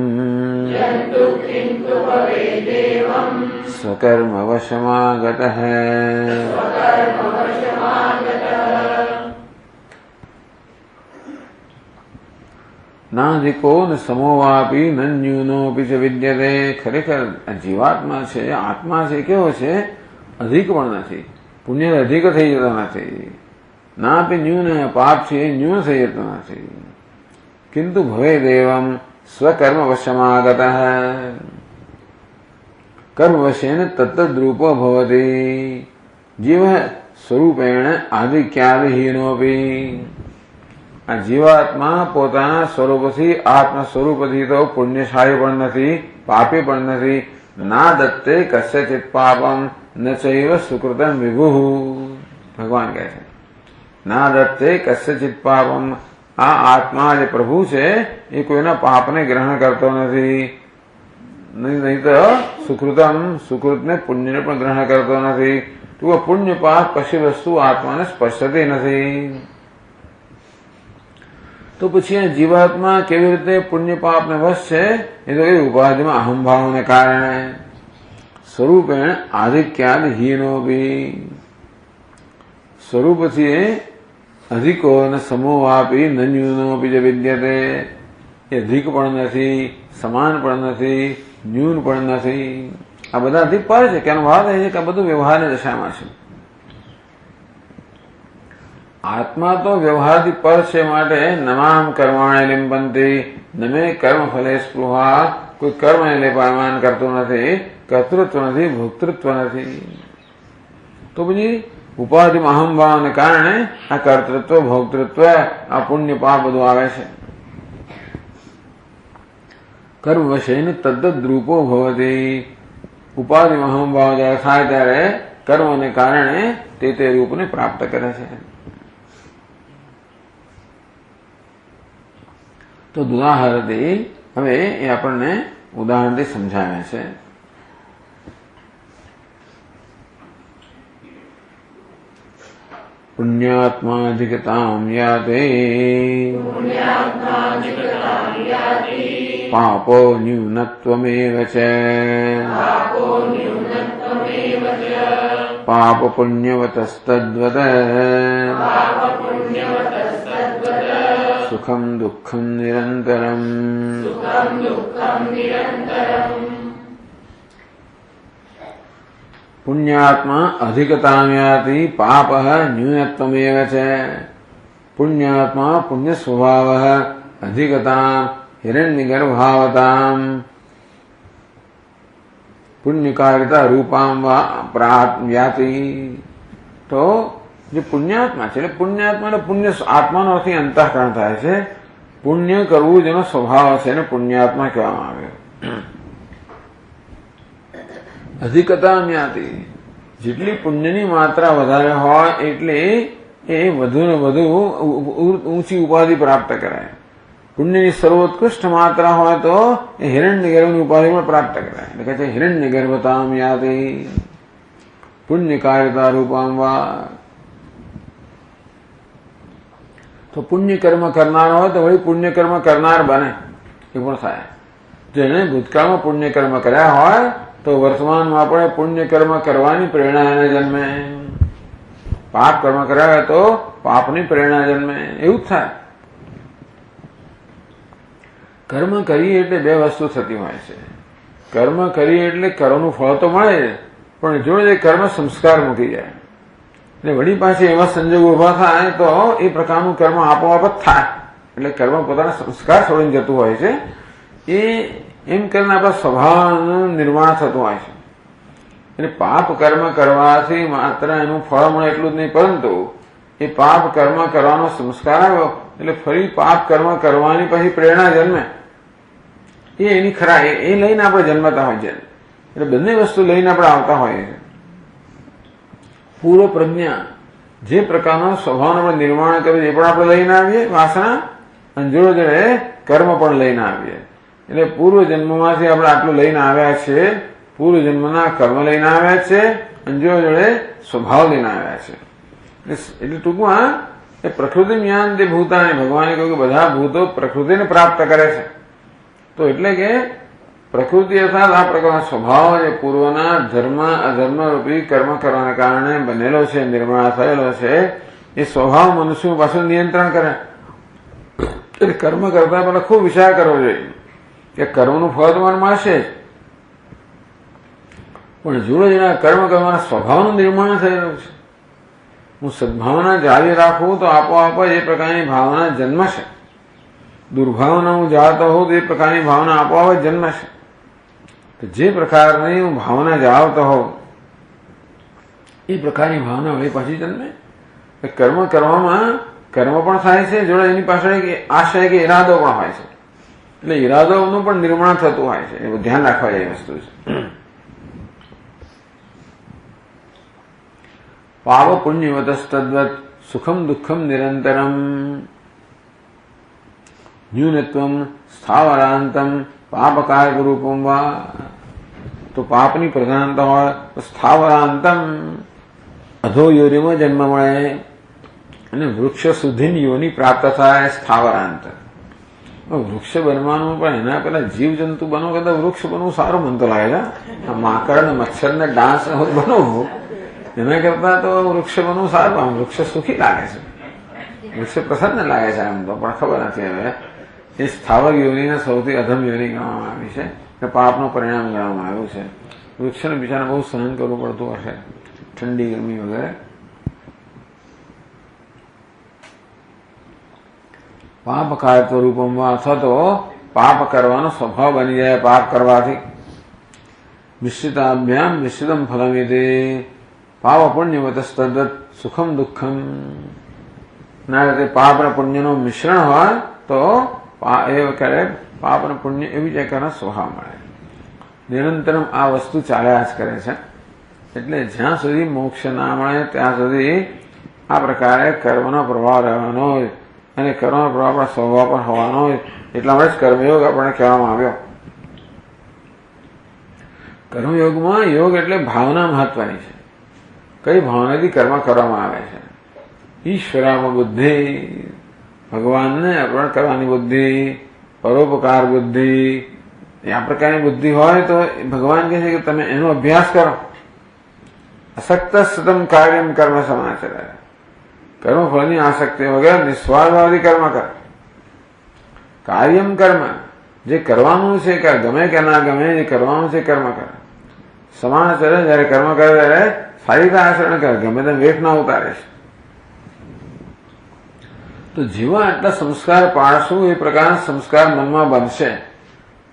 Speaker 1: स्वकर्मवशमागतः नाधिको न समोवापि न न्यूनोपि च विद्यते। ખરેખર જીવાત્મા છે, આત્મા છે, કેવો છે? અધિક પણ નથી, પુણ્ય અધિક થઈ જતો નથી, ના પી ન્યૂન, પાપ છે ન્યૂન થઈ જતો નથી. કિંતુ ભવેદેવમ સ્વકર્મ વશમાગત કર્મવશેન તત્તદ્રૂપો ભવતિ. જીવ સ્વરૂપેણ આધિક્યાદહીનોપી. આ જીવાત્મા પોતાના સ્વરૂપથી, આત્મ સ્વરૂપથી તો પુણ્યશાળી પણ નથી, પાપી પણ નથી. ના દત્તે કસ્યચિત પાપમ ન ચૈવ સુકૃતમ વિભુ. ભગવાન કહે છે ના દત્તે કસ્યચિત પાપમ. આ આત્મા જે પ્રભુ છે એ કોઈના પાપને ગ્રહણ કરતો નથી, નહીં તો સુકૃતમ, સુકૃતને પુણ્યને પણ ગ્રહણ કરતો નથી. તો પુણ્ય પાપ કશી વસ્તુ આત્માને સ્પર્શતી નથી. તો પછી આ જીવાત્મા કેવી રીતે પુણ્ય પાપને વશ છે? એ તો એ ઉપાધિમાં અહંભાવને કારણે. સ્વરૂપેણ આધિક્યાદ હીનોપી. સ્વરૂપથી અધિકો ન સમોવાપી ન ન્યૂનોપી જે વિદ્યતે. એ અધિક પણ નથી, સમાન પણ નથી, ન્યૂન પણ નથી. આ બધાથી પર છે. કે ભાવ થાય છે કે આ બધું વ્યવહારની દશામાં છે. આત્મા તો વ્યવહારથી પર છે, માટે નમામ કર્માણે લિંબંતી. નમે કર્મ ફલે સ્પૃહા. કોઈ કર્મ એને પાયમાન કરતું નથી, કર્તૃત્વ નથી, ભોક્તૃત્વ નથી. તો પછી ઉપાધિમાં અહંભાવને કારણે આ કર્તૃત્વ, ભોક્તૃત્વ, આ પુણ્ય પાપ બધું આવે છે. કર્મ વશેન તદ્દદ્રૂપો ભવતી. ઉપાધિમાં અહંભાવ જયારે થાય ત્યારે કર્મને કારણે તે રૂપને પ્રાપ્ત કરે છે. તો ઉદાહરણથી હવે એ આપણને ઉદાહરણથી સમજાવે છે. પુણ્યાત્માધિકતામ યાતે પાપો ન્યૂનત્વમેવ ચ. પાપ પુણ્યવતસ્તદ્વત સુખમ દુઃખમ નિરંતરમ. પુણ્યાત્મા અધિકતામ યાતિ પાપ ન્યૂનત્વમેવ ચ. પુણ્યાત્મા પુણ્ય સ્વભાવ અધિકતામ હિરણ્યગર્ભાવતામ. પુણ્યકારિતા રૂપામ યાતિ. તો જે પુણ્યાત્મા છે, એટલે પુણ્યાત્મા એટલે પુણ્ય આત્માનો અર્થ અંતઃકરણ થાય છે. પુણ્ય કરવું જેનો સ્વભાવ છે એને પુણ્યાત્મા કહેવામાં આવે. અધિકતા ન્યાતિ. જેટલી પુણ્યની માત્રા વધારે હોય એટલે એ વધુ ને વધુ ઊંચી ઉપાધિ પ્રાપ્ત કરાય. પુણ્યની સર્વોત્કૃષ્ટ માત્રા હોય તો એ હિરણ્યગર્ભની ઉપાધિ પણ પ્રાપ્ત કરાય. એટલે કહે છે હિરણ્યગર્ભતામ યાતિ પુણ્યકારિતા રૂપામ વા. તો પુણ્ય કર્મ કરનાર હોય તો વળી પુણ્ય કર્મ કરનાર બને, એ પણ થાય. જેને ભૂતકાળમાં પુણ્ય કર્મ કર્યા હોય તો વર્તમાનમાં આપણે પુણ્ય કર્મ કરવાની પ્રેરણા એને જન્મે. પાપ કર્મ કર્યા હોય તો પાપની પ્રેરણા જન્મે. એવું જ થાય. કર્મ કરીએ એટલે બે વસ્તુ થતી હોય છે. કર્મ કરીએ એટલે કર્મનું ફળ તો મળે, પણ જો એ કર્મ સંસ્કાર મૂકી જાય એટલે વળી પાછી એવા સંજોગો ઉભા થાય તો એ પ્રકારનું કર્મ આપોઆપ જ થાય. એટલે કર્મ પોતાના સંસ્કાર છોડીને જતું હોય છે. એ એમ કરીને આપણા સ્વભાવનું નિર્માણ થતું હોય છે. એટલે પાપ કર્મ કરવાથી માત્ર એનું ફળ મળે એટલું જ નહીં, પરંતુ એ પાપ કર્મ કરવાનો સંસ્કાર આવ્યો એટલે ફરી પાપ કર્મ કરવાની પછી પ્રેરણા જન્મે. એ એની ખરા એ લઈને આપણે જન્મતા હોય છે. એટલે બંને વસ્તુ લઈને આપણે આવતા હોઈએ છીએ. પૂર્વ પ્રજ્ઞા જે પ્રકારનો સ્વભાવનું આપણે નિર્માણ કર્યું એ પણ આપણે લઈને આવીએ વાસના, અને જોડે જોડે કર્મ પણ લઈને આવીએ. એટલે પૂર્વ જન્મમાંથી આપણે આટલું લઈને આવ્યા છે, પૂર્વ જન્મના કર્મ લઈને આવ્યા છે, અને જોડે જોડે સ્વભાવ લઈને આવ્યા છે. એટલે ટૂંકમાં એ પ્રકૃતિ યાંતિ ભૂતાની, ભગવાને કહ્યું કે બધા ભૂતો પ્રકૃતિને પ્રાપ્ત કરે છે. તો એટલે કે પ્રકૃતિ અર્થાત આ પ્રકારનો સ્વભાવ જે પૂર્વના ધર્મ અધર્મ રૂપી કર્મ કરવાને કારણે બનેલો છે, નિર્માણ થયેલો છે, એ સ્વભાવ મનુષ્ય પાછું નિયંત્રણ કરે. એટલે કર્મ કરતા પહેલા ખૂબ વિચાર કરવો જોઈએ કે કર્મનું ફળ તો મને મળશે જ, પણ જોડે જોડે કર્મ કરવાના સ્વભાવનું નિર્માણ થયેલું છે. હું સદભાવના જાળવી રાખું તો આપોઆપ જ એ પ્રકારની ભાવના જન્મશે. દુર્ભાવના હું જાળતો હોઉં તો એ પ્રકારની ભાવના આપોઆપ જ જન્મશે. તો જે પ્રકારની હું ભાવના જાળવતો હોઉં એ પ્રકારની ભાવના હવે પાછી જન્મે. કર્મ કરવામાં કર્મ પણ થાય છે, જોડે એની પાછળ એક આશય કે ઈરાદો પણ હોય છે. એટલે ઈરાદોનું પણ નિર્માણ થતું હોય છે. એવું ધ્યાન રાખવા જેવી વસ્તુ છે. પાપ પુણ્યવતસ્તદ્વત સુખમ દુઃખમ નિરંતરમ ન્યૂનત્વમ સ્થાવરાંતમ પાપકારક રૂપમ વા. તો પાપની પ્રધાનતા હોય તો સ્થાવરાંતમ અધો યોનિમાં જન્મ મળે અને વૃક્ષ સુધીની યોની પ્રાપ્ત થાય. સ્થાવરાંત વૃક્ષ બનવાનું પણ એના પેલા જીવજંતુ બનવું કરતા વૃક્ષ બનવું સારું મન તો લાગે છે. માકડ ને મચ્છર ને ડાંસ બનવું એના કરતા તો વૃક્ષ બનવું સારું. વૃક્ષ સુખી લાગે છે, વૃક્ષ પ્રસન્ન લાગે છે એમ તો, પણ ખબર નથી હવે એ સ્થાવર યોનિને સૌથી અધમ યોની ગણવામાં આવી છે કે પાપનું પરિણામ ગણવામાં આવ્યું છે. વૃક્ષને બિચારાને બહુ સહન કરવું પડતું હશે, ઠંડી ગરમી વગેરે. પાપ કાયત્વ રૂપમાં અથવા તો પાપ કરવાનો સ્વભાવ બની જાય પાપ કરવાથી. મિશ્રિતાભ્યામ મિશ્રિતમ ફલમિતિ પાપ પુણ્યવતસ્તદ્વત સુખમ દુઃખમ. ના રીતે પાપ અને પુણ્યનું મિશ્રણ હોય તો એ વખતે પાપ અને પુણ્ય એવી જગ્યાનો સ્વભાવ મળે. નિરંતરમ આ વસ્તુ ચાલ્યા જ કરે છે. એટલે જ્યાં સુધી મોક્ષ ના મળે ત્યાં સુધી આ પ્રકારે કર્મનો પ્રભાવ રહેવાનો હોય અને કર્મનો પ્રભાવ આપણા સ્વભાવ પર હોવાનો હોય. એટલા માટે જ કર્મયોગ આપણને કહેવામાં આવ્યો. કર્મયોગમાં યોગ એટલે ભાવના મહત્વની છે. કઈ ભાવનાથી કર્મ કરવામાં આવે છે? ઈશ્વરામાં બુદ્ધિ, ભગવાનને અર્પણ કરવાની બુદ્ધિ, પરોપકાર બુદ્ધિ. આ પ્રકારની બુદ્ધિ હોય તો ભગવાન કહે છે કે તમે એનો અભ્યાસ કરો. અસક્ત સતમ કાર્યમ કર્મ સમાચર. કર્મફળની આસક્તિ વગર નિસ્વાર્થભાવથી કર્મ કર. કાર્યમ કર્મ, જે કરવાનું છે કર, ગમે કે ના ગમે જે કરવાનું છે કર્મ કર. સમાચર, જયારે કર્મ કરે ત્યારે સારી રીતે આચરણ કર, ગમે તેમ વેઠ ના ઉતારીશ. તો જેવા આટલા સંસ્કાર પાડશું એ પ્રકારના સંસ્કાર મનમાં બનશે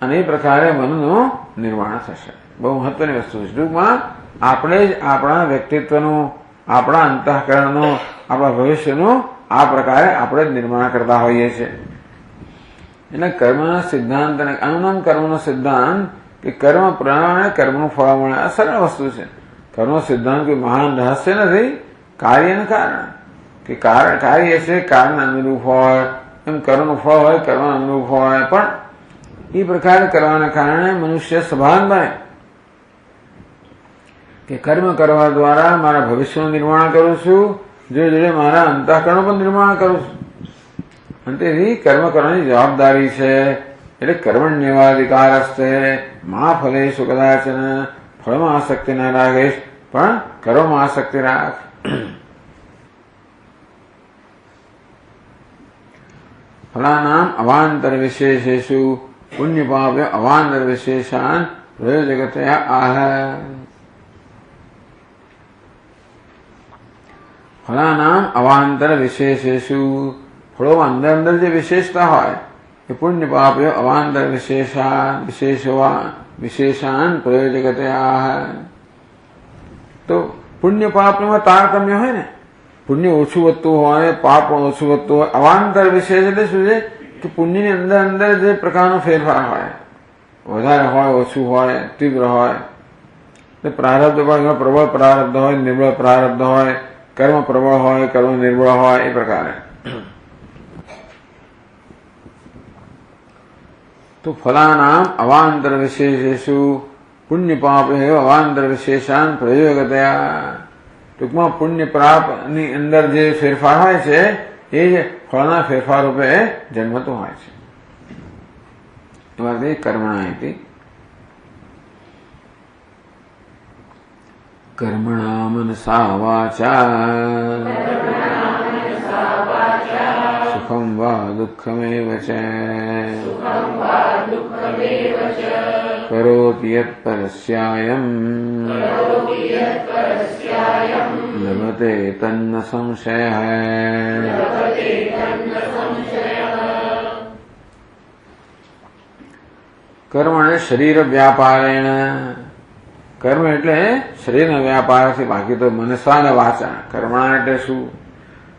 Speaker 1: અને એ પ્રકારે મનનું નિર્માણ થશે. બહુ મહત્વની વસ્તુ છે. ટૂંકમાં આપણે જ આપણા વ્યક્તિત્વનું, આપણા અંતઃકરણનું, આપણા ભવિષ્યનું આ પ્રકારે આપણે જ નિર્માણ કરતા હોઈએ છીએ. એટલે કર્મના સિદ્ધાંત અને આનું નામ કર્મનો સિદ્ધાંત કે કર્મ પ્રમાણે કર્મનું ફળ મળે. આ સરળ વસ્તુ છે. કર્મનો સિદ્ધાંત કોઈ મહાન રહસ્ય નથી. કાર્ય ને કારણ કે કાર્ય છે કારણ અનુરૂપ હોય, એમ કર્મનું ફળ હોય કર્મ અનુરૂપ હોય. પણ એ પ્રકારે કરવાના કારણે મનુષ્ય સભાન બને કે કર્મ કરવા દ્વારા મારા ભવિષ્યનું નિર્માણ કરું છું, જોડે જોડે મારા અંતઃકરણનું પણ નિર્માણ કરું છું. અને તેથી કર્મ કરવાની જવાબદારી છે. એટલે કર્મણ્યવાધિકાર હસ્તે મા ફલેષુ કદાચન. ફળમાં આસક્તિ ના રાખીશ પણ કર્મમાં આસક્તિ રાખ. ફલાનામ અવાંતર વિશેષેષુ પુણ્ય પાપ અવાંતર વિશેષાન પ્રયોજકતયા આહ. ફલાનામ અવાંતર વિશેષેષુ, ફળોમાં અંદર અંદર જે વિશેષતા હોય એ પુણ્ય પાપ અવાંતર વિશેષાન પ્રયોજકતયા. તો પુણ્ય પાપમાં તારતમ્ય હોય ને, પુણ્ય ઓછું વધતું હોય, પાપ પણ ઓછું વધતું હોય. અવાંતર વિશેષ એટલે શું છે કે પુણ્યની અંદર અંદર જે પ્રકારનો ફેરફાર હોય, વધારે હોય, ઓછું હોય, તીવ્ર હોય. પ્રારબ્ધ પણ પ્રબળ પ્રારબ્ધ હોય, નિર્બળ પ્રારબ્ધ હોય, કર્મ પ્રબળ હોય, કર્મ નિર્બળ હોય. એ પ્રકારે તો ફલાનામ અવાંતર વિશેષેષુ પુણ્ય પાપ અવાંતર વિશેષાન પ્રયોગતયા. ટૂંકમાં પુણ્ય પાપ ની અંદર જે ફેરફાર હોય છે એ જ ફળના ફેરફાર રૂપે જન્મતું હોય છે. એમાંથી કર્મણા હતી. કર્મણા મનસા વાચા સુખમ વા દુઃખમેવ ચ કરોતિ યત્ પરસ્યાયમ લભતે તન્ન સંશયઃ. કર્મ અને શરીર વ્યાપારેણ. કર્મ એટલે શરીરના વ્યાપારથી, બાકી તો મનસા ને વાચા. કર્મણા એટલે શું?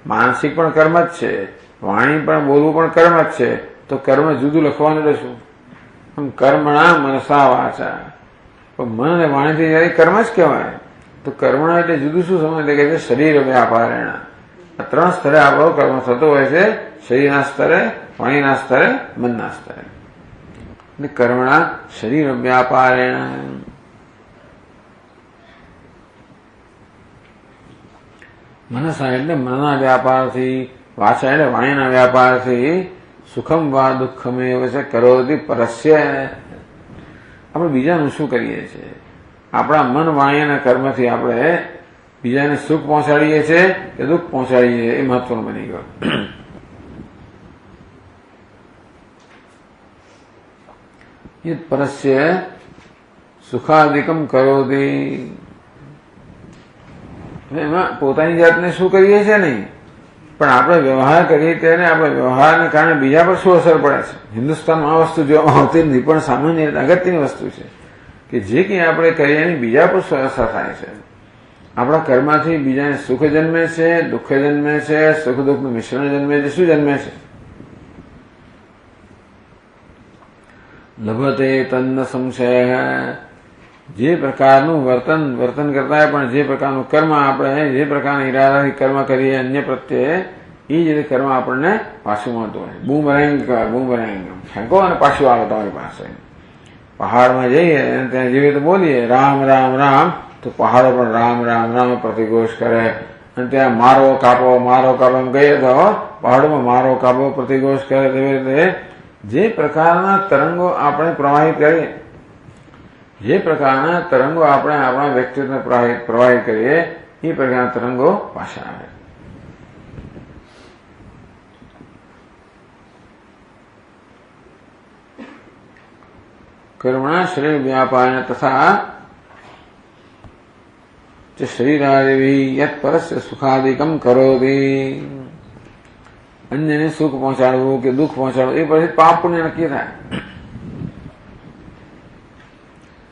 Speaker 1: માનસિક પણ કર્મ જ છે, વાણી પણ બોલવું પણ કર્મ જ છે. તો કર્મ જુદું લખવાનું એટલે શું? કર્મણા મનસા વાચા. પણ મન અને વાણીથી જયારે કર્મ જ કહેવાય. તો કર્મણા એટલે જુદું શું સમજે કે છે? શરીર વ્યાપારેણ. આ ત્રણ સ્તરે આપણો કર્મ થતો હોય છે. શરીરના સ્તરે, વાણીના સ્તરે, મનના સ્તરે. એટલે કર્મણા શરીર વ્યાપારેણ. મનસા એટલે મનના વ્યાપારથી, વાચા એટલે વાણીના વ્યાપારથી, સુખમ વા દુઃખમેવ ચ કરોતિ પરસ્ય. આપણે બીજાનું શું કરીએ છીએ? આપણા મન, વાણી અને કર્મથી આપણે બીજાને સુખ પહોંચાડીએ છીએ કે દુઃખ પહોંચાડીએ, એ મહત્વનું બની ગયું. યત્ પરસ્ય સુખાદિકમ કરોતિ. એમાં પોતાની જાતને શું કરીએ છીએ નહીં, પણ આપણે વ્યવહાર કરીએ ત્યારે આપણે વ્યવહારને કારણે બીજા પર શું અસર પડે છે? હિન્દુસ્તાનમાં આ વસ્તુ જોવામાં આવતી નથી, પણ સામાન્ય અગત્યની વસ્તુ છે કે જે કંઈ આપણે કરીએ એની બીજા પર શું અસર થાય છે. આપણા કર્મથી બીજાને સુખ જન્મે છે, દુઃખ જન્મે છે, સુખ દુઃખનું મિશ્રણ જન્મે છે. શું જન્મે છે? લભતે તન્ન સંશય. જે પ્રકારનું વર્તન કરતા હોય, પણ જે પ્રકારનું કર્મ આપણે જે પ્રકારના ઈરાદાથી કર્મ કરીએ અન્ય પ્રત્યે, એ જ રીતે કર્મ આપણને પાછું મળતું હોય. બૂમરેંગ ફેંકો અને પાછું આવે તમારી પાસે. પહાડમાં જઈએ અને ત્યાં જેવી રીતે બોલીએ રામ રામ રામ, તો પહાડો પણ રામ રામ રામ પ્રતિઘોષ કરે. અને ત્યાં મારો કાપો એમ કહીએ તો પહાડોમાં મારો કાપો પ્રતિઘોષ કરે. તેવી રીતે જે પ્રકારના તરંગો આપણે પ્રવાહિત કરીએ, જે પ્રકારના તરંગો આપણે આપણા વ્યક્તિત્વને પ્રવાહિત કરીએ, એ પ્રકારના તરંગો પાછા આવે. કર્મણા શરીર વ્યાપારેણ તથા શરીરાદેવી યત્ પરસ્ય સુખાદિકમ કરોતિ. અન્યને સુખ પહોંચાડવું કે દુઃખ પહોંચાડવું, એ પછી પાપ પુણ્ય નક્કી થાય.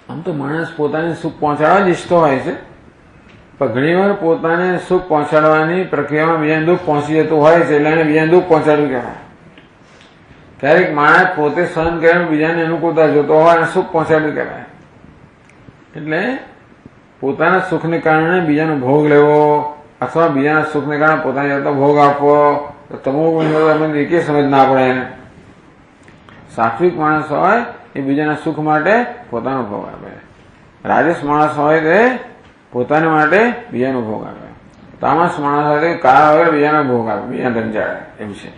Speaker 1: આમ તો માણસ પોતાને સુખ પહોંચાડવા જ ઈચ્છતો હોય છે, પણ ઘણી વાર પોતાને સુખ પહોંચાડવાની પ્રક્રિયામાં બીજાને દુઃખ પહોંચી જતું હોય છે, એટલે એને બીજાને દુઃખ પહોંચાડવું કહેવાય. ક્યારેક માણસ પોતે સહન કરીને બીજાને અનુકૂળતા જોતો હોય અને સુખ પહોંચાડવું કહેવાય. એટલે પોતાના સુખને કારણે બીજાનો ભોગ લેવો, અથવા બીજાના સુખને કારણે પોતાની જાતનો ભોગ આપવો, તો તમે એકે સમજ ના પડે એને. સાત્વિક માણસ હોય એ બીજાના સુખ માટે પોતાનો ભોગ આપે. રાજસ માણસ હોય તે પોતાને માટે બીજાનો ભોગ આપે. તામસ માણસ હોય તે કારણ વગર બીજાનો ભોગ આપે, બીજાને રંજાડે. એમ છે.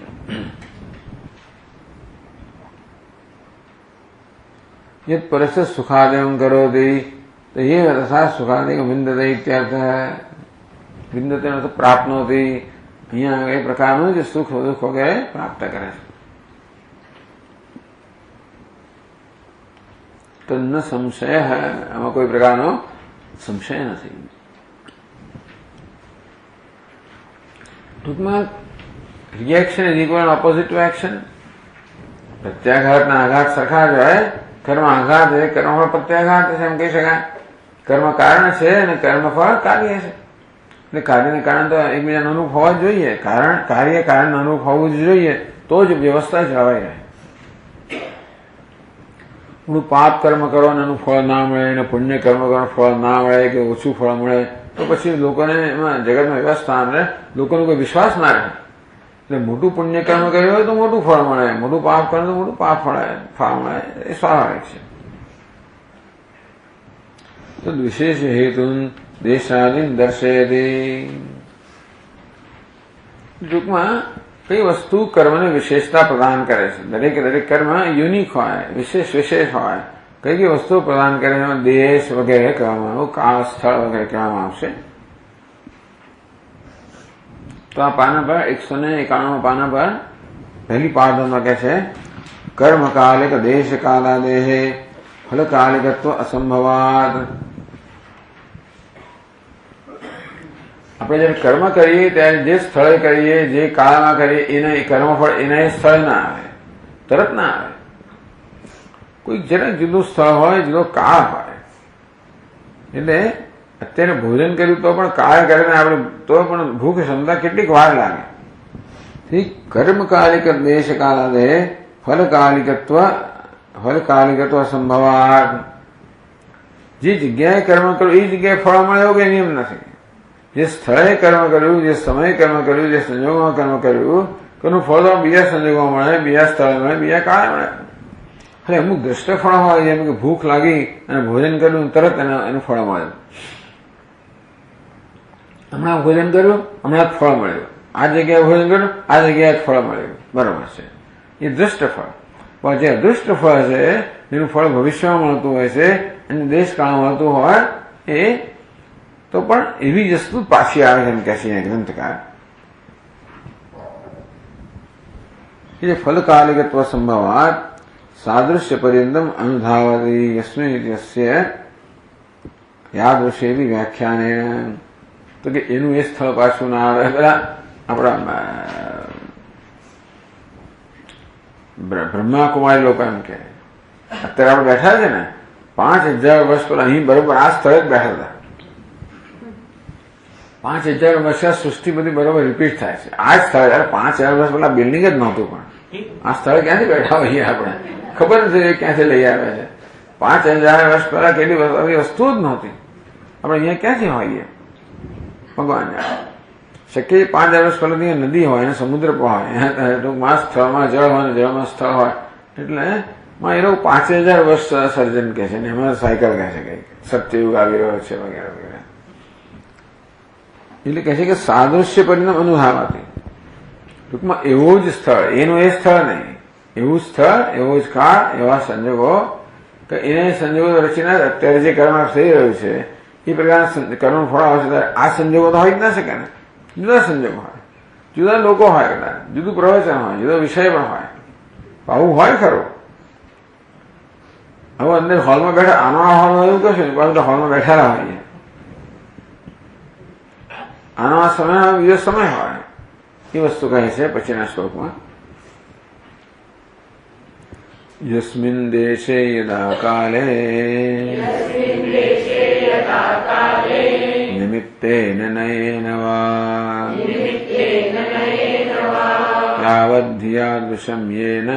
Speaker 1: યત્ પરસ્ય સુખાદિકમ કરોતિ. તો એ રસા સુખાદિકમ વિંદતે ઇત્યર્થ. વિંદતે અર્થ પ્રાપ્નોતિ. અહીંયા એ પ્રકારનું જે સુખ દુઃખ વગેરે પ્રાપ્ત કરે છે. તો ન સંશય, આમાં કોઈ પ્રકારનો સંશય નથી. ટૂંકમાં reaction is equal opposite to action. પ્રત્યાઘાતના આઘાત સરખા જ હોય. કર્મ આઘાત છે, કર્મફળ પ્રત્યાઘાત છે, એમ કહી શકાય. કર્મ કારણ છે અને કર્મફળ કાર્ય છે. એટલે કાર્યને કારણે તો એકબીજાનું અનુરૂપ હોવા જ જોઈએ. કાર્ય કારણનું અનુરૂપ હોવું જ જોઈએ, તો જ વ્યવસ્થા જળવાઈ રહે. પાપ કર્મ કરો અને એનું ફળ ના મળે, અને પુણ્ય કર્મ કરો ફળ ના મળે કે ઓછું ફળ મળે, તો પછી લોકોને એમાં જગતમાં વ્યવસ્થા રહે, લોકોનો કોઈ વિશ્વાસ ના રહે. એટલે મોટું પુણ્ય કર્મ કર્યું હોય તો મોટું ફળ મળે, મોટું પાપ કરે તો મોટું ફળ મળે. એ સ્વાભાવિક છે. તો વિશેષ હેતુ દેશાદિન દર્શયતિ. ટૂંકમાં કઈ વસ્તુ કર્મને વિશેષતા પ્રદાન કરે છે. દરેકે દરેક કર્મ યુનિક હોય, વિશેષ હોય. કઈ કઈ વસ્તુ પ્રદાન કરે છે, દેશ વગેરે કહેવામાં આવે, કાળ સ્થળ વગેરે કહેવામાં આવશે. તો આ પાના પર 191 પાના પર પહેલી પાદમાં કહે છે કર્મ કાલિક દેશ કાલાદેહે ફલ કાલિકત્વ અસંભવાદ. આપણે જયારે કર્મ કરીએ ત્યારે જે સ્થળે કરીએ, જે કાળમાં કરીએ, એના કર્મફળ એના એ સ્થળ ના આવે, તરત ના આવે. કોઈ જરાક જુદું સ્થળ હોય, જુદો કાળ હોય. એટલે અત્યારે ભોજન કર્યું તો પણ કાળ કરીને આપણે તો પણ ભૂખ ક્ષમતા કેટલીક વાર લાગે. કર્મ કાલિક દેશ કાલાદે ફલ કાલિકત્વ સંભવાત. જે જગ્યાએ કર્મ કર્યું એ જગ્યાએ ફળ મળે એવો કઈ નિયમ નથી. જે સ્થળે કર્મ કર્યું, જે સમયે કર્મ કર્યું, જે સંજોગોમાં કર્મ કર્યું, તેનું ફળ બીજા સંજોગોમાં મળે, બીજા સ્થળે મળે, બીજા કાળે મળે. એટલે અમુક દ્રષ્ટ ફળ હોય, જેમ કે ભૂખ લાગી અને ભોજન કર્યું તરત એનું ફળ મળે. હમણાં ભોજન કર્યું, હમણાં જ ફળ મળ્યું. આ જગ્યાએ ભોજન કર્યું, આ જગ્યાએ જ ફળ મળ્યું. બરોબર છે, એ દૃષ્ટ ફળ. પણ જે અદૃષ્ટ ફળ છે, જેનું ફળ ભવિષ્યમાં મળતું હોય છે અને દેશકાળમાં મળતું હોય, એ તો પણ એવી વસ્તુ પાછી આવે છે એમ કહે છે ગ્રંથકાર. એ ફલકાલિકત્વ સંભવાત સાદૃશ્ય પર્યંતમ અનુધાવતી યસ્મિન યાદૃશ્ય એવી વ્યાખ્યાને. તો કે એનું એ સ્થળ પાછું ના આવે. પેલા આપણા બ્રહ્માકુમારી લોકો એમ કે અત્યારે આપણે બેઠા છે ને 5000 વર્ષ પહેલા અહીં બરોબર આ સ્થળે જ બેઠા હતા. 5000 વર્ષ સૃષ્ટિ બધી બરોબર રિપીટ થાય છે. આ જ સ્થળે 5000 વર્ષ પહેલા બિલ્ડિંગ જ નહોતું, પણ આ સ્થળે ક્યાંથી બેઠા હોઈએ આપણે ખબર નથી ક્યાંથી લઈ આવે છે. 5000 વર્ષ પહેલા કેટલી વસ્તુ જ નહોતી. આપણે અહીંયા ક્યાંથી હોઈએ ભગવાન શક્ય 5000 વર્ષ પહેલા ત્યાં નદી હોય અને સમુદ્ર પણ હોય, ટૂંકમાં સ્થળમાં જળ હોય, જળમાં સ્થળ હોય. એટલે એ લોકો 5000 વર્ષ સર્જન કહે છે ને એમાં સાયકલ કહે છે કે સત્યયુગ આવી રહ્યો છે વગેરે વગેરે. એટલે કહે છે કે સાદૃશ્ય પરિણામ અનુભવાતી. ટૂંકમાં એવું જ સ્થળ, એનું એ સ્થળ નહીં, એવું સ્થળ, એવો જ કાળ, એવા સંજોગો કે એને સંજોગો રચીને અત્યારે જે કર્મ થઈ રહ્યું છે એ પ્રકારના કર્મ ફળ આવશે. આ સંજોગો તો હોય જ ના શકે ને. જુદા સંજોગો હોય, જુદા લોકો હોય, કદાચ જુદું પ્રવચન હોય, જુદો વિષય પણ હોય. આવું હોય ખરું. હવે અંદર હોલમાં બેઠા, આનો આ હોલ એવું કશું નહીં, પરંતુ હોલમાં બેઠેલા હોઈએ. આનો આ સમય બીજો સમય હોય. એ વસ્તુ કહે છે પછીના શ્લોકમાં. યસ્મિન દેશે યદા કાલે નિમિત્તેન નયેન વા યાવદ્ધિયાદૃશમ યેન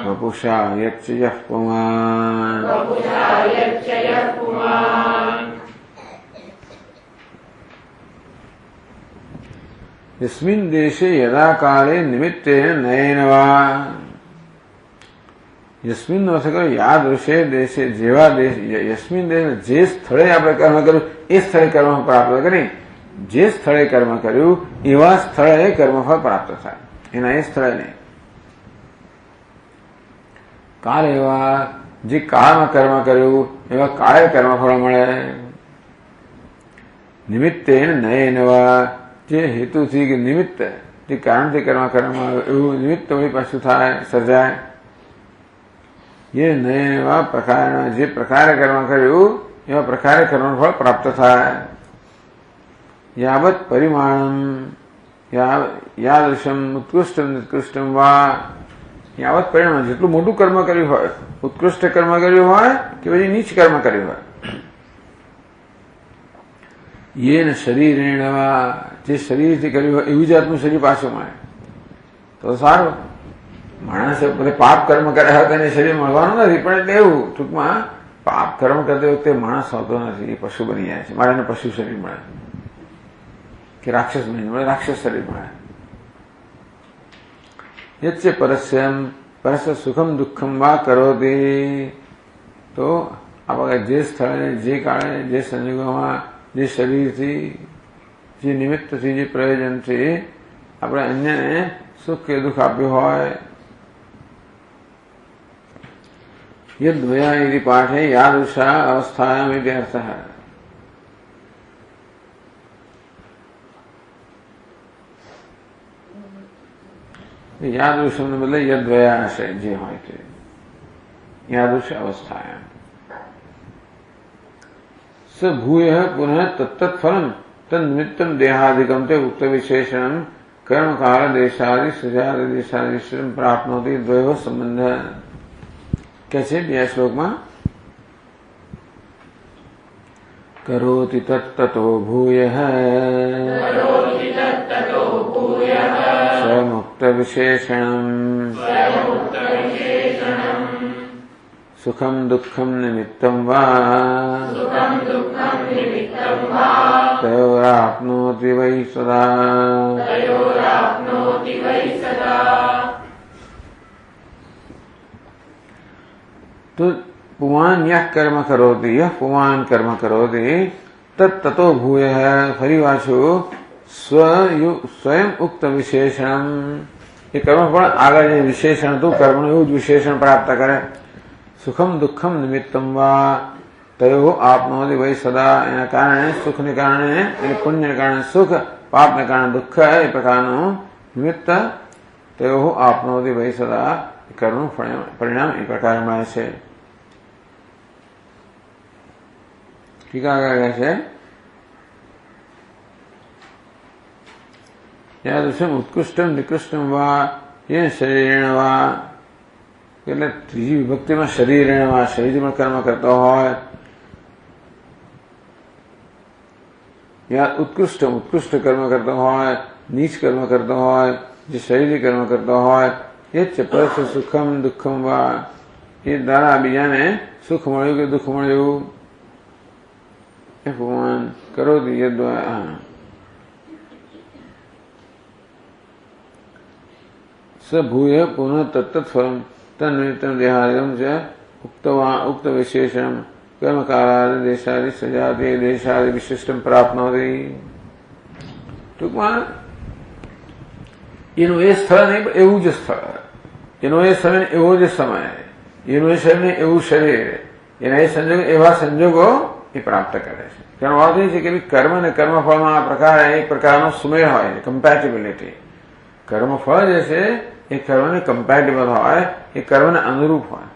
Speaker 1: વપુષા યચ્ચયઃ પુમાન. યસ્મિન દેશે યદા કાળે નિમિત્તેન નયેન વા. યસ્મિન નો અર્થ કર્યો યાદૃશે દેશે, જેવા દેશ, યસ્મિન દેશ જે સ્થળે આપણે કર્મ કર્યું એ સ્થળે કર્મ પ્રાપ્ત કરી. જે સ્થળે કર્મ કર્યું એવા સ્થળે કર્મફળ પ્રાપ્ત થાય, એના એ સ્થળે નહીં. કાળ એવા જે કાળમાં કર્મ કર્યું એવા કાળે કર્મફળ મળે. નિમિત્તેન નયેનવા, જે હેતુથી કે નિમિત્ત, જે કારણથી કર્મ કરવામાં આવ્યું એવું નિમિત્ત વળી પાછું થાય, સર્જાય. એ નયેનવા પ્રકાર, જે પ્રકારે કર્મ કર્યું એવા પ્રકારે કર્મફળ પ્રાપ્ત થાય. યાવત પરિમાણમ યાદૃશમ ઉત્કૃષ્ટમ નિકૃષ્ટમ વા. યાવત પરિણામ, જેટલું મોટું કર્મ કર્યું હોય, ઉત્કૃષ્ટ કર્મ કર્યું હોય કે પછી નીચ કર્મ કર્યું હોય. યેન શરીરેણ વા, જે શરીરથી કર્યું હોય એવું જાતનું શરીર પાછું મળે તો સારું. માણસે બધે પાપ કર્મ કર્યા હોય તેને શરીર મળવાનું નથી, પણ એટલે એવું ટૂંકમાં પાપ કર્મ કરતી વખતે માણસ હોતો નથી, એ પશુ બની જાય છે. મારે એને પશુ શરીર મળે કે રાક્ષસ બની મળે, રાક્ષસ શરીર મળે. યચ્ચ પરસ્યમ પરસ્ય સુખમ દુઃખમ વા કરોતી. તો આપણે જે સ્થળે, જે કાળે, જે સંજોગોમાં જે શરીરથી જે નિમિત્તથી જે પ્રયોજનથી આપણે અન્યને સુખ કે દુઃખ આપ્યું હોય યદ્વયા ઇતિ પાઠે યાદૃશા અવસ્થાયામ ઇતિ અર્થઃ યાદૃશમ ને બદલે યદ્વયા હશે જે હોય તે યાદૃશ અવસ્થાયામ स भूयः पुनः तत्तत्फलम् तन्निमित्तं देहादिकं ते उक्त विशेषणं कर्म काल देशादि सजादि देशादिश्रम प्राप्नोति द्वयोः संबंधः कैसे दिया श्लोक में करोति तत्ततो भूयः स्वमुक्त विशेषणम् सुखम दुःखम निमित्तं वा तयोराप्नोति वै सदा तो पुमान यह कर्म करोति यह पुमान कर्म करोति तत्ततो भूयः फरीवाचो स्वयं उक्त विशेषण ये कर्म फल आगे विशेषण तो कर्म विशेषण प्राप्त करे सुखम दुखम निमित्तम वा तयो आपनोति वै सदा एना कारण सुख ने कारण पुण्य ने कारण सुख पाप ने कारण दुख ए प्रकार निमित्त तयो आपनोति वै सदा कर्म परिणाम ए प्रकार में है टीका है यादृशम उत्कृष्टम निकृष्टम वा ये शरीरेण वा એટલે ત્રીજી વિભક્તિમાં શરીરમાં શરીરમાં કર્મ કરતો હોય યા ઉત્કૃષ્ટ કર્મ કરતો હોય નીચ કર્મ કરતો હોય જે શરીરી કર્મ કરતો હોય એ જ પરસ્ય સુખમ દુઃખમ વા એ દ્વારા બીજાને સુખ મળ્યું કે દુઃખ મળ્યું એ ભગવાન કરો સ ભૂય પુનઃ તત્તત્ફલમ तन्निमित्तं देहादिकं च उक्त विशेषण कर्म कालादि देशादि सजाति देशादि विशिष्टं प्राप्नोति ટૂંકમાં એનું એ સ્થળ નહીં એવું જ સ્થળ એનો એ સમય એવો જ સમય એનું એ શરીર એવું શરીર એના એ સંજોગો એવા સંજોગો એ પ્રાપ્ત કરે છે તેનો અર્થ એ છે કે કર્મ અને કર્મફળમાં આ પ્રકાર એક પ્રકારનો સુમેળ હોય છે કમ્પેટિબિલિટી કર્મફળ જે છે એ કર્મને કમ્પેટેબલ હોય એ કર્મને અનુરૂપ હોય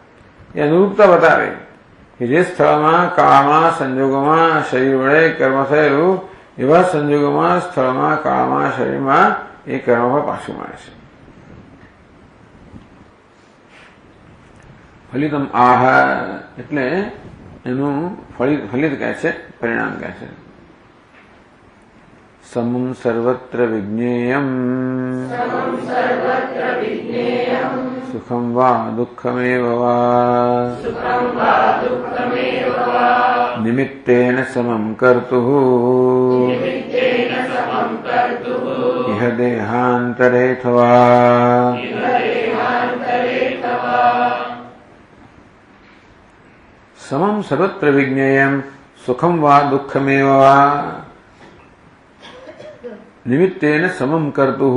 Speaker 1: એ અનુરૂપતા બતાવે કે જે સ્થળમાં કાળમાં સંજોગોમાં શરીર વડે કર્મ થયેલું એવા સંજોગોમાં સ્થળમાં કાળમાં શરીરમાં એ કર્મફળ પાછું મળે છે ફલિતમ આહ એટલે એનું ફલિત કહે છે પરિણામ કહે છે समं सर्वत्र विज्ञेयम् सुखं वा दुःखमेव वा निमित्तेन समं कर्तुः इह देहान्तरेऽथवा समं सर्वत्र विज्ञेयम् सुखं वा दुःखमेव वा निमित्तेन समं कर्तुः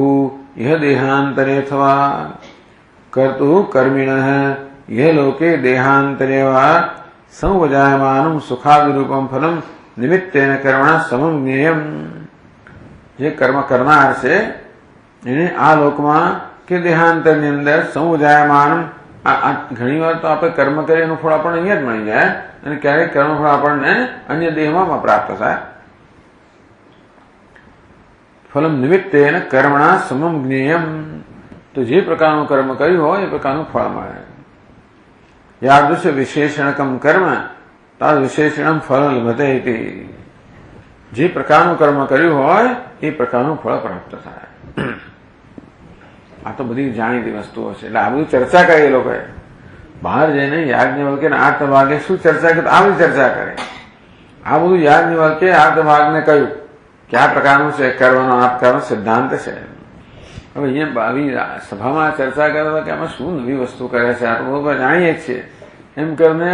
Speaker 1: यह देहान्तरेऽथवा कर्तुः कर्मिणः यह लोके देहान्तरे वा संवजायमानं सुखादिरूपं फलं निमित्तेन कर्मणा समं ज्ञेयम् જે કર્મ કરનાર છે એને આ લોકમાં કે દેહાંતરની અંદર સંવજાયમાન ઘણી વાર તો આપણે કર્મ કરીએ એનું ફળ આપણને અહીંયા જ મળી જાય અને ક્યારેક કર્મફળ આપણને અન્ય દેહમાં પ્રાપ્ત થાય ફલમ નિમિત્તેન કર્મણા સમમ જ્ઞેયમ તો જે પ્રકારનું કર્મ કર્યું હોય એ પ્રકારનું ફળ મળે યાદૃશ વિશેષણકમ કર્મ તાદ વિશેષણમ ફળ લભતે ઇતિ જે પ્રકારનું કર્મ કર્યું હોય એ પ્રકારનું ફળ પ્રાપ્ત થાય આ તો બધી જાણીતી વસ્તુઓ છે એટલે આ બધું ચર્ચા કરી એ લોકોએ બહાર જઈને યાજ્ઞવલ્કે આર્તભાગે શું ચર્ચા કરી આવી ચર્ચા કરે આ બધું યાજ્ઞવલ્કે આર્તભાગને કહ્યું કે આ પ્રકારનું છે કરવાનો આ પ્રકારનો સિદ્ધાંત છે હવે અહીંયા આવી સભામાં ચર્ચા કરે કે આમાં શું નવી વસ્તુ કરે છે આ તો બધું જાણીએ જ છીએ એમ કરીને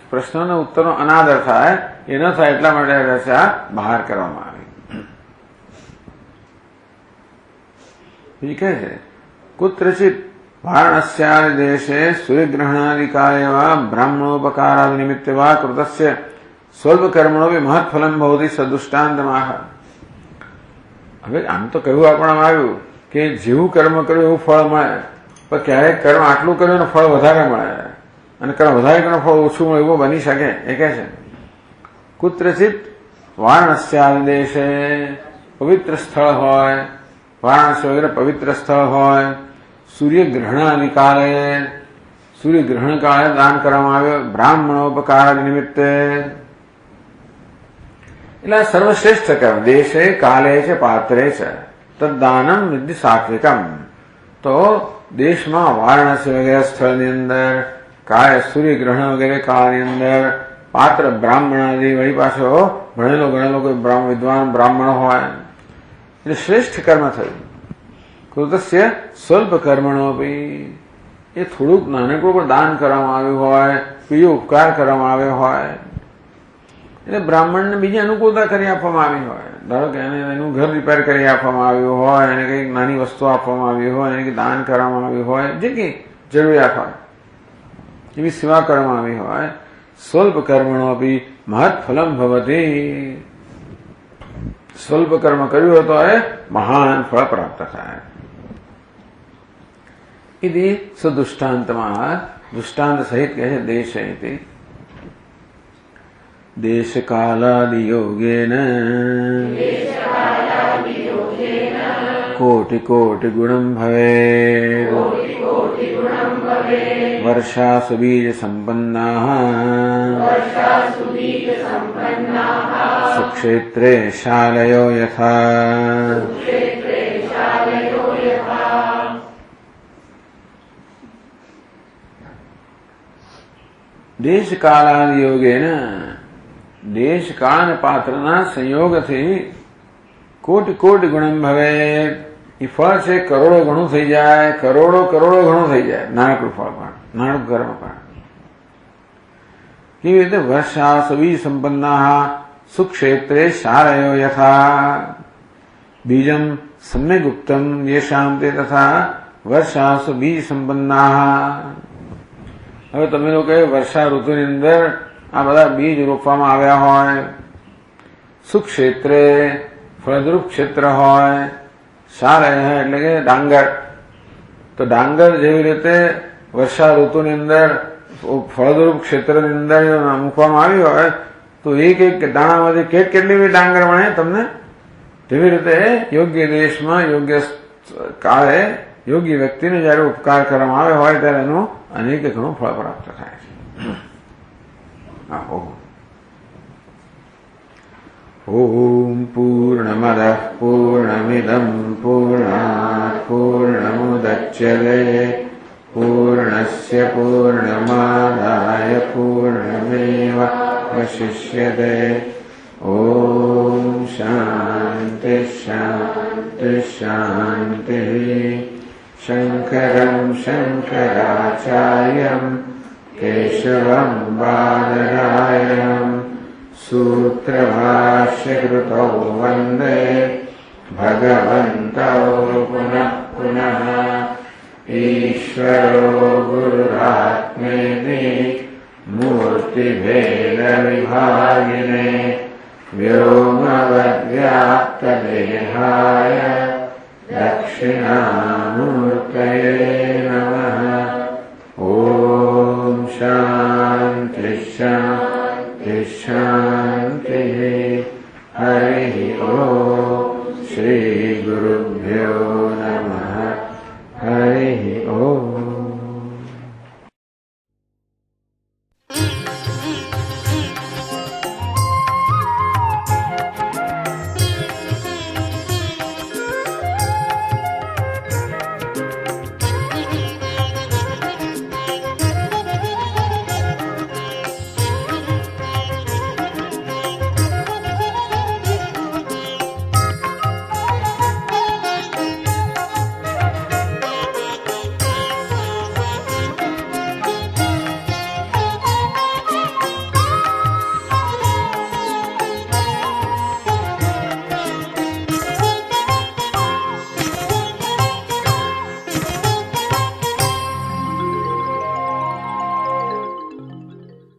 Speaker 1: પ્રશ્નોના ઉત્તરનો અનાદર થાય એ ન થાય એટલા માટે રચના બહાર કરવામાં આવી બીજું કહે છે કુત્રચિત વારાણસ્યાદિ દેશે સૂર્યગ્રહણાદિ કાલે બ્રાહ્મણોપકારાદિ નિમિત્તે વા કૃતસ્ય સ્વલ્પ કર્મણો મહત્ફલમ ભવતિ સદુષ્ટાંતમાહ. હવે આમ તો કહ્યું આપણામાં આવ્યું કે જેવું કર્મ કર્યું એવું ફળ મળે, પણ ક્યારેક કર્મ આટલું કર્યું ને ફળ વધારે મળે અને કર્મ વધારે કર્મ ફળ ઓછું મળે એવું બની શકે. એ કહે છે કુત્રચિત વારાણસ્યાદિ દેશે પવિત્ર સ્થળ હોય, વારાણસી વગેરે પવિત્ર સ્થળ હોય, સૂર્યગ્રહણાદિ કાલે સૂર્યગ્રહણ કાળે દાન કરવામાં આવ્યો બ્રાહ્મણોપકાર નિમિત્તે. એટલે સર્વશ્રેષ્ઠ કર્મ દેશે કાલે છે પાત્રે છે તદ્દાનમ વિદ્ધિ સાત્વિકમ. તો દેશમાં વારાણસી વગેરે સ્થળની અંદર કાળે સૂર્યગ્રહણ વગેરે કાળની અંદર પાત્ર બ્રાહ્મણાદિ વળી પાછો ભણેલો ગણેલો કોઈ વિદ્વાન બ્રાહ્મણ હોય એટલે શ્રેષ્ઠ કર્મ થયું. કૃતસ્ય સ્વલ્પ કર્મણો બી એ થોડુંક નાનકડું પણ દાન કરવામાં આવ્યું હોય, બીજો ઉપકાર કરવામાં આવ્યો હોય એટલે બ્રાહ્મણને બીજી અનુકૂળતા કરી આપવામાં આવી હોય. ધારો કે એને એનું ઘર રિપેર કરી આપવામાં આવ્યું હોય, એને કંઈક નાની વસ્તુ આપવામાં આવી હોય, એને કંઈક દાન કરવામાં આવ્યું હોય, જે કંઈ જરૂરિયાત હોય એવી સેવા કરવામાં આવી હોય. સ્વલ્પ કર્મણો બી મહત્ ફલમ ભવતી. સ્વલ્પ કર્મ કર્યું તો એ મહાન ફળ પ્રાપ્ત થાય. इति सदुष्टान्तमाह दृष्टान्त सहित कहे देश इति देश कालादि योगेन कोटि कोटि गुणं भवेत् वर्षासु बीज संपन्नाः सुक्षेत्रे शालयो यथा. देश कालादि योगेन देश काल पात्रना संयोगથી કોટી કોટી ગુણમ ભવે. એ ફળ છે કરોડો ઘણું થઈ જાય, કરોડો કરોડો ઘણું થઈ જાય. નાનકડું ફળ પણ, નાનકડું કર્મ પણ. કેવી રીતે વર્ષા સવી સંપન્ના સુક્ષેત્રે શારયો યથા બીજમ સમ્યક ઉક્તમ યેષામ તે તથા વર્ષાસુ બીજ સંપન્ના. હવે તમે લોકો વર્ષા ઋતુની અંદર આ બધા બીજ રોપવામાં આવ્યા હોય, સુક્ષેત્રે ફળદ્રુપ ક્ષેત્ર હોય, શારય એટલે કે ડાંગર. તો ડાંગર જેવી રીતે વર્ષા ઋતુની અંદર ફળદ્રુપ ક્ષેત્રની અંદર મૂકવામાં આવી હોય તો એક એક દાણામાંથી કેટલી બી ડાંગર મળે તમને. તેવી રીતે યોગ્ય દેશમાં યોગ્ય કાળે યોગ્ય વ્યક્તિને જયારે ઉપકાર કરવામાં આવે હોય ત્યારે એનું અનેક ઘણું ફળ પ્રાપ્ત થાય છે. ઓમ પૂર્ણમદ પૂર્ણમિદમ પૂર્ણાત પૂર્ણમુદચ્યતે પૂર્ણસ્ય પૂર્ણમાદાય પૂર્ણમેવાવશિષ્યતે. ઓમ શાંતિ શાંતિ શાંતિ. શંકરં શંકરાચાર્યં કેશવં બાદરાયણં સૂત્રભાષ્યકૃતૌ વંદે ભગવन्तौ પુનઃ પુનઃ. ઈશ્વરો ગુરુરાત્મેતિ મૂર્તિભેદવિભાગિને વ્યોમવદ્વ્યાપ્તદેહાય દક્ષિણામૂર્તયે